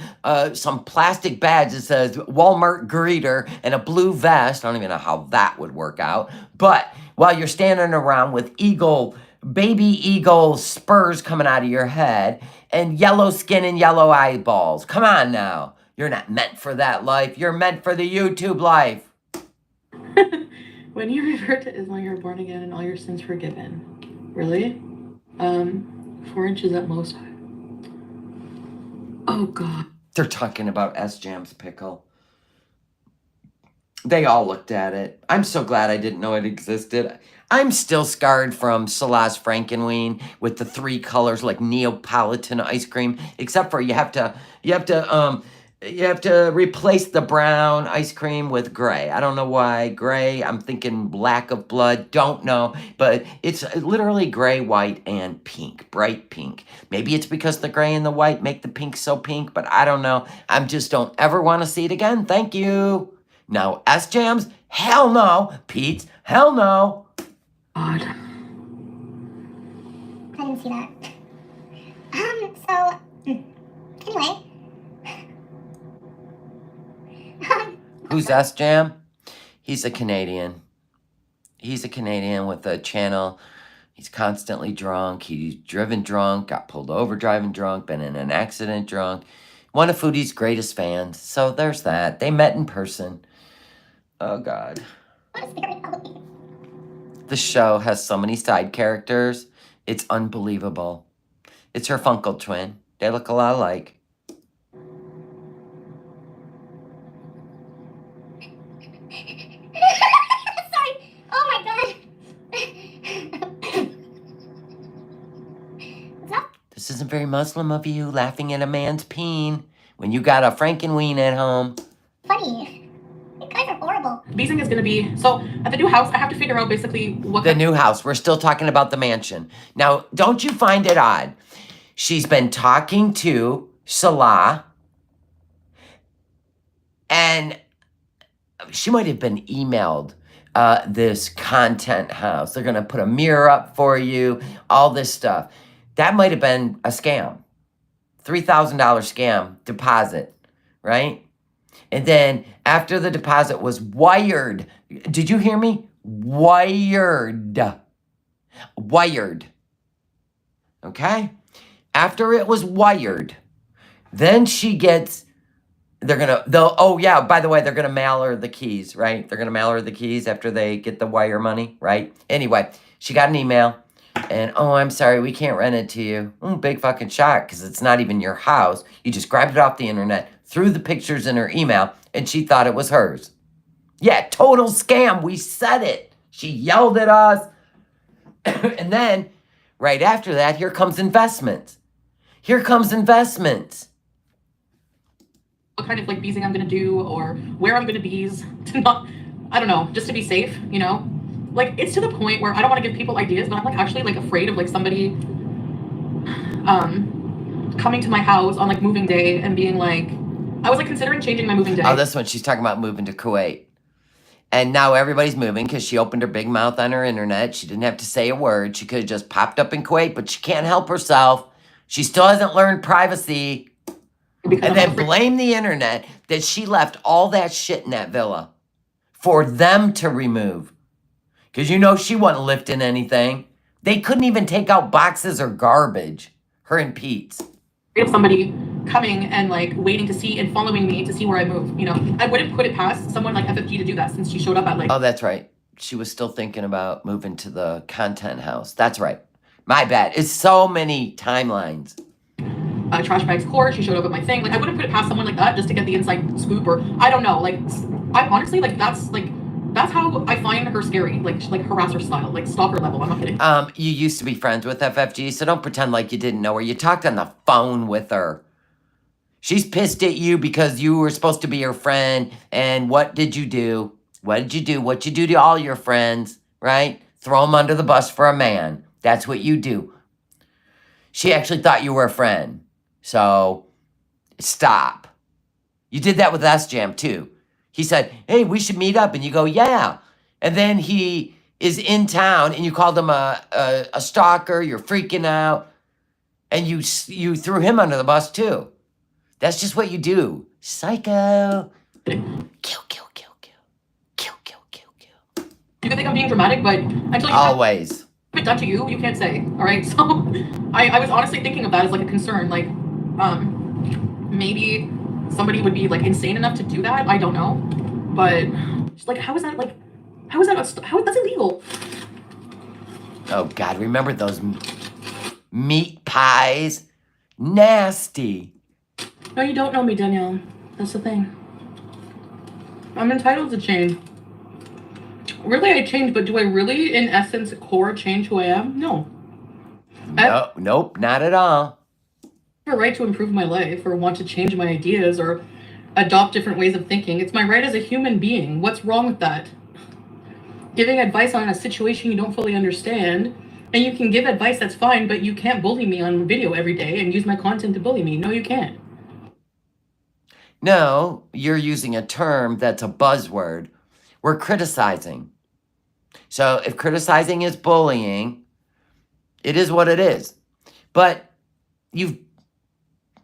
some plastic badge that says Walmart greeter and a blue vest. I don't even know how that would work out. But while you're standing around with baby eagle spurs coming out of your head and yellow skin and yellow eyeballs. Come on now. You're not meant for that life. You're meant for the YouTube life. When you revert to Islam, you're born again and all your sins forgiven. Really? 4 inches at most. Oh, God. They're talking about S Jam's pickle. They all looked at it. I'm so glad I didn't know it existed. I'm still scarred from Salah's Frankenweenie with the 3 colors like Neapolitan ice cream, except for you have to replace the brown ice cream with gray. I don't know why gray. I'm thinking lack of blood. Don't know, but it's literally gray, white, and pink, bright pink. Maybe it's because the gray and the white make the pink so pink, but I don't know. I just don't ever want to see it again. Thank you. No, S Jams? Hell no. Pete's? Hell no. God. I didn't see that. So, anyway. Who's S Jam? He's a Canadian. He's a Canadian with a channel. He's constantly drunk. He's driven drunk, got pulled over driving drunk, been in an accident drunk. One of Foodie's greatest fans. So there's that. They met in person. Oh, God. The show has so many side characters. It's unbelievable. It's her Funkle twin. They look a lot alike. Sorry. Oh my god. What's up? This isn't very Muslim of you, laughing at a man's peen when you got a Frankenweenie at home. Funny. You guys are horrible. Basing is gonna be, so at the new house, I have to figure out basically what The new house. We're still talking about the mansion. Now, don't you find it odd? She's been talking to Salah, and she might have been emailed this content house. They're going to put a mirror up for you, all this stuff. That might have been a scam. $3,000 scam deposit, right? And then after the deposit was wired, did you hear me? Wired. Okay? After it was wired, then she gets, oh yeah, by the way, they're gonna mail her the keys, right? They're gonna mail her the keys after they get the wire money, right? Anyway, she got an email, and oh, I'm sorry, we can't rent it to you. Big fucking shock, because it's not even your house. You just grabbed it off the internet, threw the pictures in her email, and she thought it was hers. Yeah, total scam. We said it. She yelled at us. And then, right after that, here comes investments. Here comes investments. what kind of like beezing I'm gonna do or where I'm gonna beeze to not, I don't know, just to be safe, you know? Like it's to the point where I don't want to give people ideas, but I'm like actually like afraid of like somebody coming to my house on like moving day and being like, I was like considering changing my moving day. Oh, this one, she's talking about moving to Kuwait. And now everybody's moving because she opened her big mouth on her internet. She didn't have to say a word. She could have just popped up in Kuwait, but she can't help herself. She still hasn't learned privacy. And then blame the internet that she left all that shit in that villa for them to remove. Because you know she wasn't lifting anything. They couldn't even take out boxes or garbage. Her and Pete's. Of somebody coming and like waiting to see and following me to see where I move, you know? I wouldn't put it past someone like FFG to do that since she showed up at like... Oh, that's right. She was still thinking about moving to the content house. That's right. My bad. It's so many timelines. Trash bags court, she showed up at my thing. Like I wouldn't put it past someone like that just to get the inside scoop or I don't know. Like I honestly like that's how I find her scary. Like harasser style, like stalker level. I'm not kidding. You used to be friends with FFG, so don't pretend like you didn't know her. You talked on the phone with her. She's pissed at you because you were supposed to be her friend. And what did you do? What did you do? What you do to all your friends, right? Throw them under the bus for a man. That's what you do. She actually thought you were a friend. So, stop. You did that with S-Jam, too. He said, hey, we should meet up. And you go, yeah. And then he is in town, and you called him a stalker. You're freaking out. And you threw him under the bus, too. That's just what you do. Psycho. Kill. You can think I'm being dramatic, but until you Always. have it done to you, you can't say. All right. So I was honestly thinking of that as like a concern. Like, maybe somebody would be like insane enough to do that. I don't know. But like, how is that that's illegal? Oh, God. Remember those meat pies? Nasty. No, you don't know me, Danielle. That's the thing. I'm entitled to change. Really, I change, but do I really, in essence, core change who I am? No. No, nope, not at all. I have a right to improve my life or want to change my ideas or adopt different ways of thinking. It's my right as a human being. What's wrong with that? Giving advice on a situation you don't fully understand, and you can give advice, that's fine, but you can't bully me on video every day and use my content to bully me. No, you can't. No, you're using a term that's a buzzword. We're criticizing. So if criticizing is bullying, it is what it is. But you've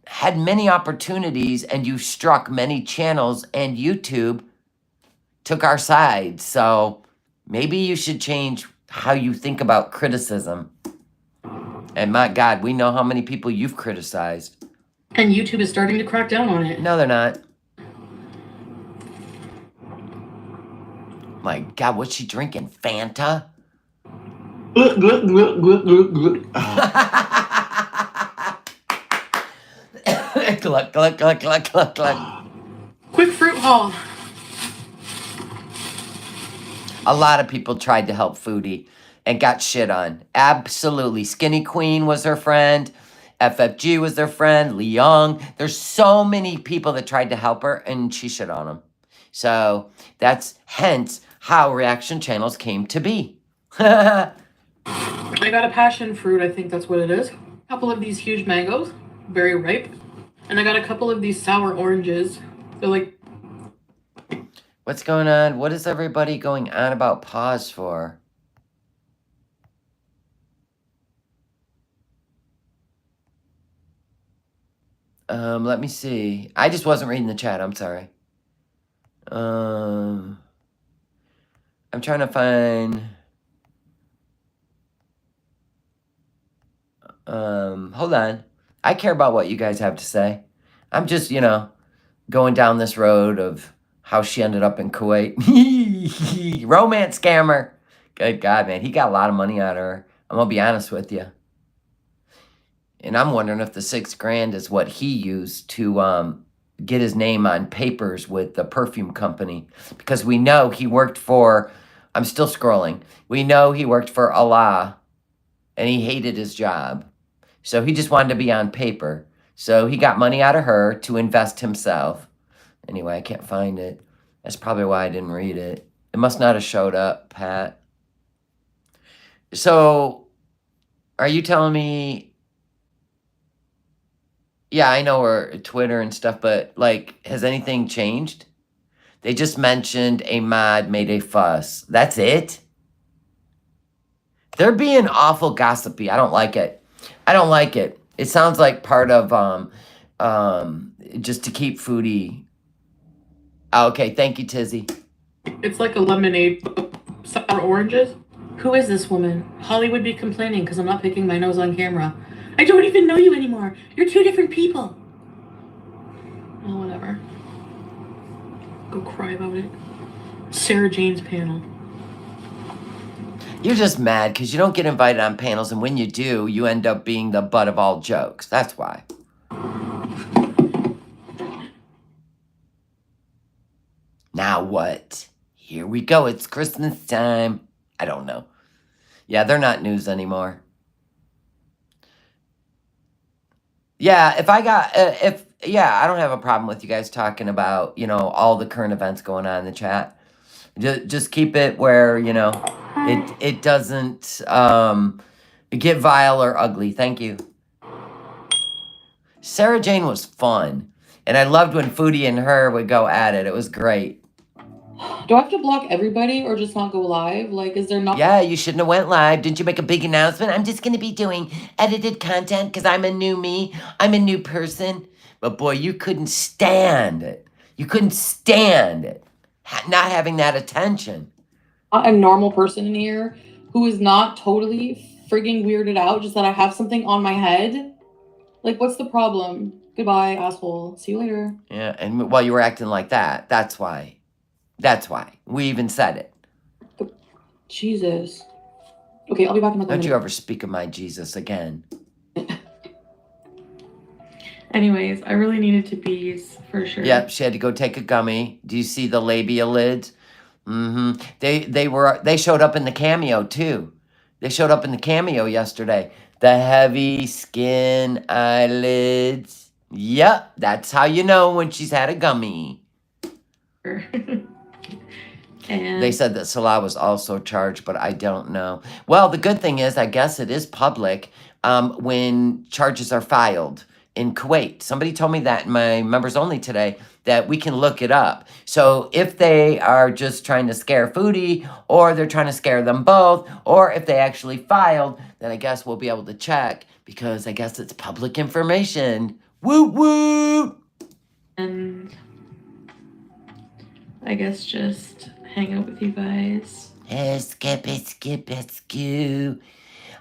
had many opportunities and you struck many channels, and YouTube took our side. So maybe you should change how you think about criticism. And my God, we know how many people you've criticized. And YouTube is starting to crack down on it. No, they're not. My God, what's she drinking? Fanta? Cluck, cluck, cluck, cluck, cluck, cluck. Quick fruit haul. A lot of people tried to help Foodie and got shit on. Absolutely. Skinny Queen was her friend. FFG was their friend. Lee Young. There's so many people that tried to help her, and she shit on them. So that's hence how reaction channels came to be. I got a passion fruit, I think that's what it is. A couple of these huge mangoes, very ripe. And I got a couple of these sour oranges. They're like... What's going on? What is everybody going on about pause for? Let me see. I just wasn't reading the chat. I'm sorry. I'm trying to find... hold on. I care about what you guys have to say. I'm just, going down this road of how she ended up in Kuwait. Romance scammer. Good God, man. He got a lot of money out of her. I'm going to be honest with you. And I'm wondering if the $6,000 is what he used to get his name on papers with the perfume company. Because we know he worked for, I'm still scrolling. We know he worked for Allah and he hated his job. So he just wanted to be on paper. So he got money out of her to invest himself. Anyway, I can't find it. That's probably why I didn't read it. It must not have showed up, Pat. So, are you telling me... Yeah, I know we're Twitter and stuff, but, has anything changed? They just mentioned a mod made a fuss. That's it? They're being awful gossipy. I don't like it. I don't like it. It sounds like part of, just to keep Foodie... Oh, okay, thank you, Tizzy. It's like a lemonade, sour oranges. Who is this woman? Holly would be complaining because I'm not picking my nose on camera. I don't even know you anymore. You're two different people. Oh, whatever. Go cry about it. Sarah Jane's panel. You're just mad because you don't get invited on panels, and when you do, you end up being the butt of all jokes. That's why. Now what? Here we go. It's Christmas time. I don't know. Yeah, they're not news anymore. Yeah, I don't have a problem with you guys talking about, all the current events going on in the chat. Just keep it where, it doesn't get vile or ugly. Thank you. Sarah Jane was fun. And I loved when Foodie and her would go at it. It was great. Do I have to block everybody or just not go live? Is there not... Yeah, you shouldn't have went live. Didn't you make a big announcement? I'm just going to be doing edited content because I'm a new me. I'm a new person. But boy, you couldn't stand it. You couldn't stand it. Not having that attention. A normal person in here who is not totally frigging weirded out, just that I have something on my head. What's the problem? Goodbye, asshole. See you later. Yeah, and while you were acting like that, that's why. That's why. We even said it. Jesus. Okay, I'll be back in Don't you ever speak of my Jesus again. Anyways, I really needed to bees for sure. Yep, she had to go take a gummy. Do you see the labia lids? Mm-hmm. They showed up in the cameo too. They showed up in the cameo yesterday. The heavy skin eyelids. Yep, that's how you know when she's had a gummy. And They said that Salah was also charged, but I don't know. Well, the good thing is, I guess it is public when charges are filed in Kuwait. Somebody told me that in my members only today that we can look it up. So if they are just trying to scare Foodie, or they're trying to scare them both, or if they actually filed, then I guess we'll be able to check because I guess it's public information. Woo woo! and I guess just hang out with you guys. Skip it, skoo.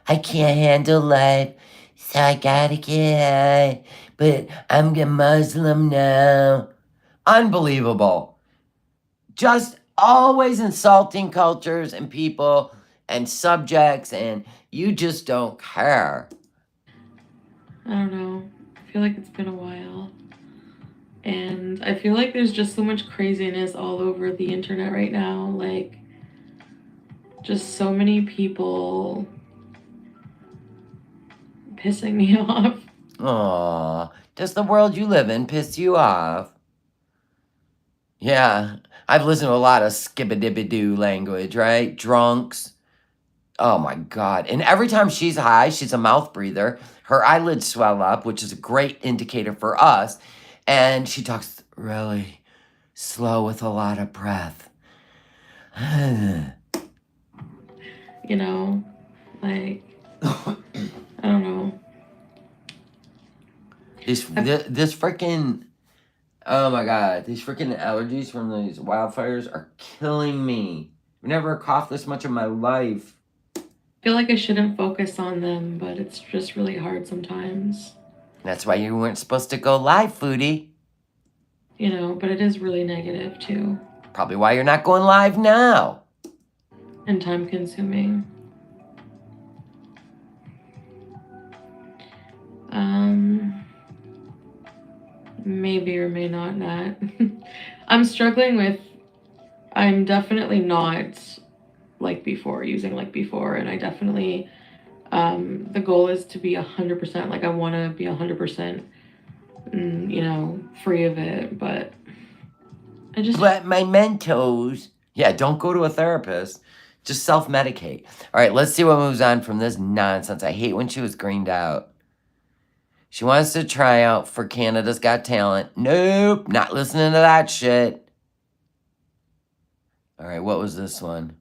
I can't handle life, so I gotta get high. But I'm a Muslim now. Unbelievable. Just always insulting cultures and people and subjects, and you just don't care. I don't know. I feel like it's been a while. And I feel like there's just so much craziness all over the internet right now. Like, just so many people pissing me off. Aw, does the world you live in piss you off? Yeah, I've listened to a lot of skibidibidoo language, right? Drunks. Oh my God. And every time she's high, she's a mouth breather. Her eyelids swell up, which is a great indicator for us. And she talks really slow with a lot of breath. You know, like, I don't know. this freaking, oh my God, these freaking allergies from these wildfires are killing me. I've never coughed this much in my life. I feel like I shouldn't focus on them, but it's just really hard sometimes. That's why you weren't supposed to go live, Foodie. You know, but it is really negative too. Probably why you're not going live now. And time consuming. Maybe or may not. I'm struggling with, I'm definitely not like before, using like before, and I definitely, the goal is to be 100%, like I want to be 100%, you know, free of it, but I just... But my Mentos. Yeah, don't go to a therapist. Just self-medicate. All right, let's see what moves on from this nonsense. I hate when she was greened out. She wants to try out for Canada's Got Talent. Nope, not listening to that shit. All right, what was this one?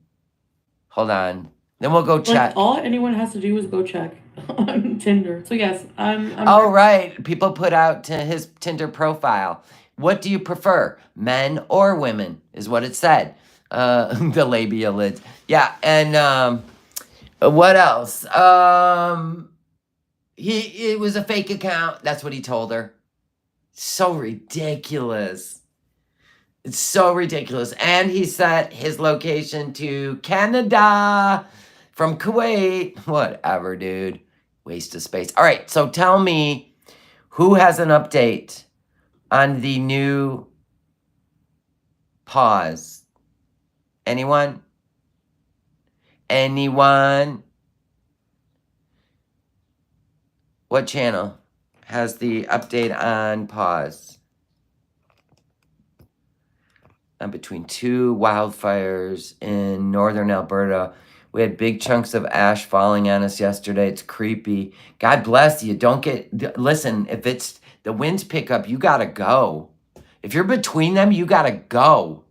Hold on. Then we'll go check. Like, all anyone has to do is go check on Tinder. So yes, I'm oh, right. People put out to his Tinder profile. What do you prefer, men or women, is what it said. The labia lids. Yeah, and what else? It was a fake account. That's what he told her. So ridiculous. It's so ridiculous. And he set his location to Canada from Kuwait. Whatever, dude. Waste of space. All right, so tell me who has an update on the new pause. Anyone? Anyone? What channel has the update on pause? Between two wildfires in northern Alberta. We had big chunks of ash falling on us yesterday. It's creepy. God bless you. Don't get... Listen, if it's the winds pick up, you gotta go. If you're between them, you gotta go.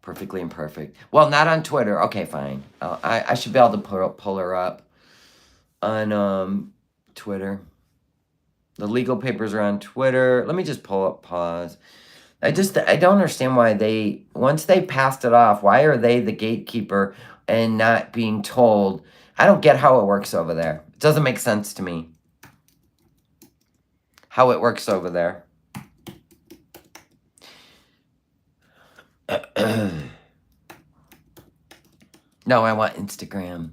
Perfectly imperfect. Well, not on Twitter. Okay, fine. I should be able to pull her up on Twitter. The legal papers are on Twitter. Let me just pull up pause. I don't understand why once they passed it off, why are they the gatekeeper and not being told? I don't get how it works over there. It doesn't make sense to me. How it works over there. No, I want Instagram.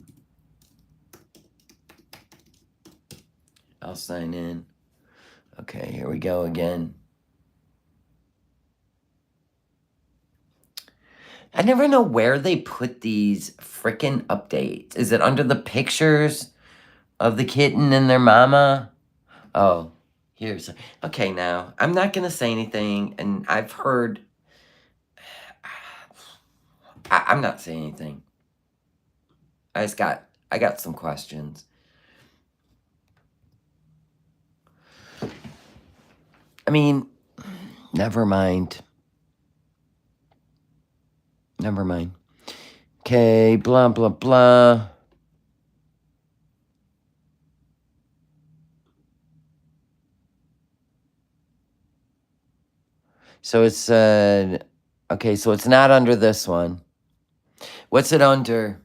I'll sign in. Okay, here we go again. I never know where they put these frickin' updates. Is it under the pictures of the kitten and their mama? Oh, here's... Okay, now, I'm not going to say anything, and I've heard... I'm not saying anything. I got some questions. I mean, never mind. Never mind. Okay, blah, blah, blah. So it's, okay, so it's not under this one. What's it under?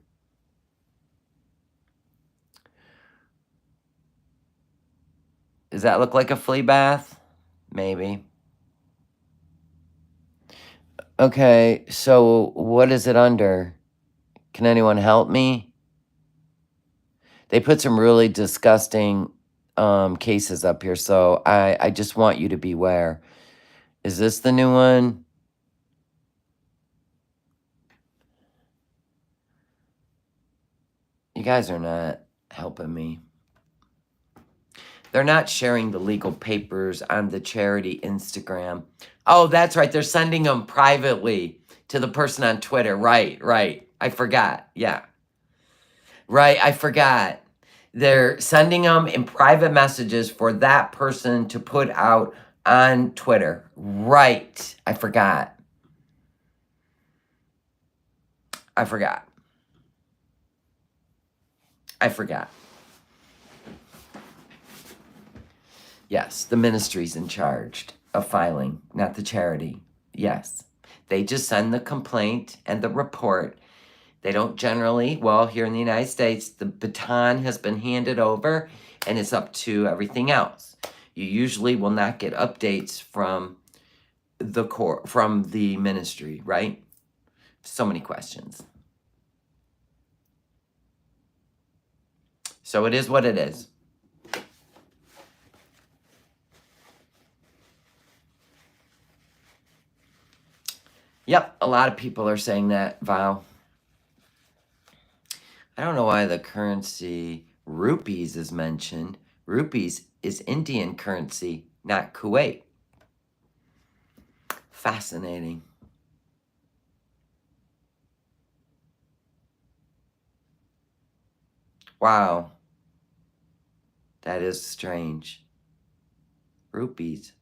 Does that look like a flea bath? Maybe. Okay, so what is it under? Can anyone help me? They put some really disgusting cases up here, so I just want you to beware. Is this the new one? You guys are not helping me. They're not sharing the legal papers on the charity Instagram. Oh, that's right. They're sending them privately to the person on Twitter. Right. I forgot. Yeah. Right, I forgot. They're sending them in private messages for that person to put out on Twitter. Right. I forgot. Yes, the ministry's in charge of filing, not the charity. Yes. They just send the complaint and the report. They don't generally, well, here in the United States, the baton has been handed over and it's up to everything else. You usually will not get updates from the court, from the ministry, right? So many questions. So it is what it is. Yep, a lot of people are saying that, Val. I don't know why the currency rupees is mentioned. Rupees is Indian currency, not Kuwait. Fascinating. Wow. That is strange. Rupees.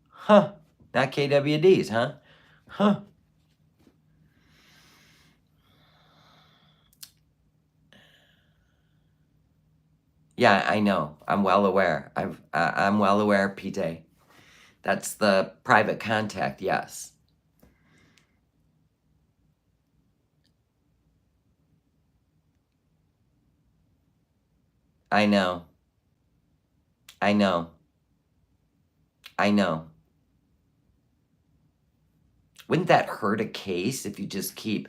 Huh. Not KWDs, huh? Huh. Yeah, I know. I'm well aware. I'm well aware, PJ. That's the private contact, yes. I know. Wouldn't that hurt a case if you just keep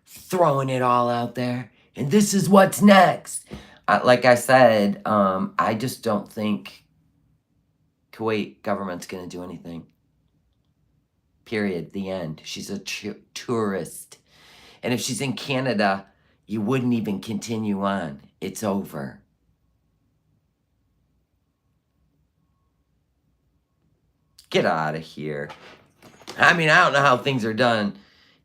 throwing it all out there? And this is what's next. Like I said, I just don't think Kuwait government's going to do anything. Period. The end. She's a tourist. And if she's in Canada, you wouldn't even continue on. It's over. Get out of here. I mean, I don't know how things are done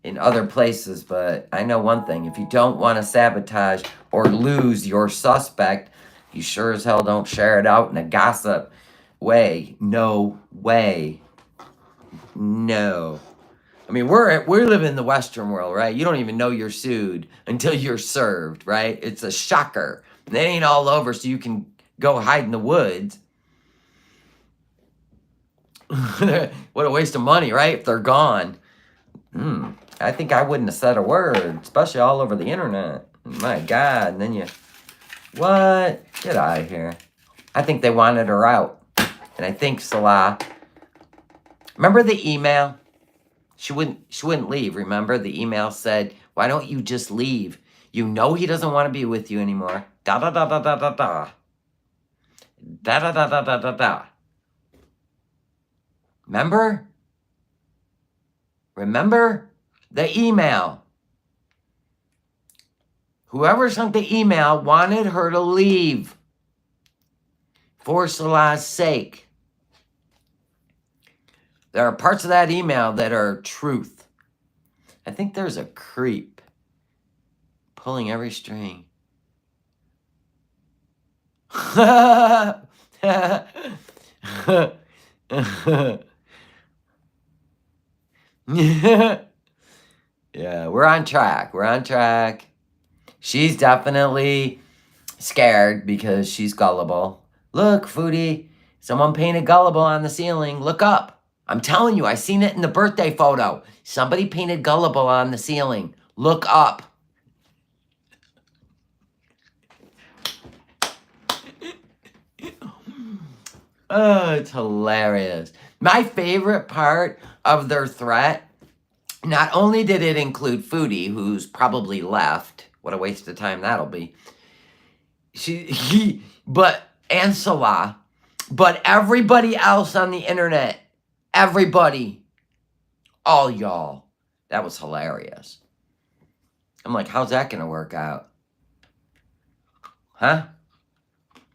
in other places, but I know one thing. If you don't want to sabotage or lose your suspect, you sure as hell don't share it out in a gossip way. No way. No. I mean, we live in the Western world, right? You don't even know you're sued until you're served, right? It's a shocker. They ain't all over so you can go hide in the woods. What a waste of money, right? If they're gone. I think I wouldn't have said a word, especially all over the internet. My God. And then you... What? Get out of here. I think they wanted her out. And I think Salah... Remember the email? She wouldn't leave, remember? The email said, why don't you just leave? You know he doesn't want to be with you anymore. Da da da da da da da. Da da da da da da da. Remember? Remember the email. Whoever sent the email wanted her to leave for Salah's sake. There are parts of that email that are truth. I think there's a creep pulling every string. Yeah, we're on track. We're on track. She's definitely scared because she's gullible. Look, Foodie, someone painted gullible on the ceiling. Look up. I'm telling you, I seen it in the birthday photo. Somebody painted gullible on the ceiling. Look up. Oh, it's hilarious. My favorite part of their threat, not only did it include Foodie, who's probably left. What a waste of time that'll be. And Salah, but everybody else on the internet, everybody, all y'all. That was hilarious. I'm like, how's that gonna work out? Huh?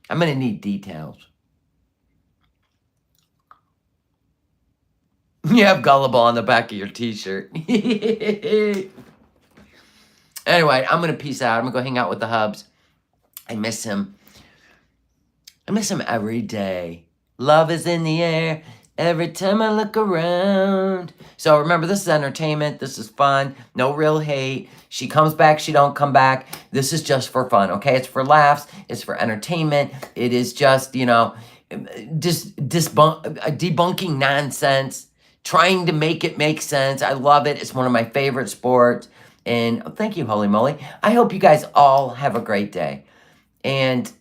I'm gonna need details. You have gullible on the back of your t-shirt. Anyway, I'm gonna peace out. I'm gonna go hang out with the hubs. I miss him. I miss him every day. Love is in the air every time I look around. So remember, this is entertainment. This is fun. No real hate. She comes back. She don't come back. This is just for fun, okay? It's for laughs. It's for entertainment. It is just, debunking nonsense. Trying to make it make sense. I love it. It's one of my favorite sports. And thank you, holy moly. I hope you guys all have a great day. And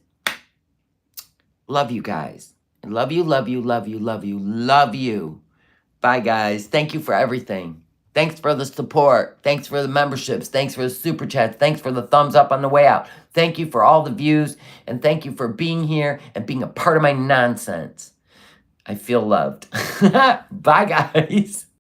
love you guys. Love you, love you, love you, love you, love you. Bye, guys. Thank you for everything. Thanks for the support. Thanks for the memberships. Thanks for the super chats. Thanks for the thumbs up on the way out. Thank you for all the views. And thank you for being here and being a part of my nonsense. I feel loved. Bye, guys.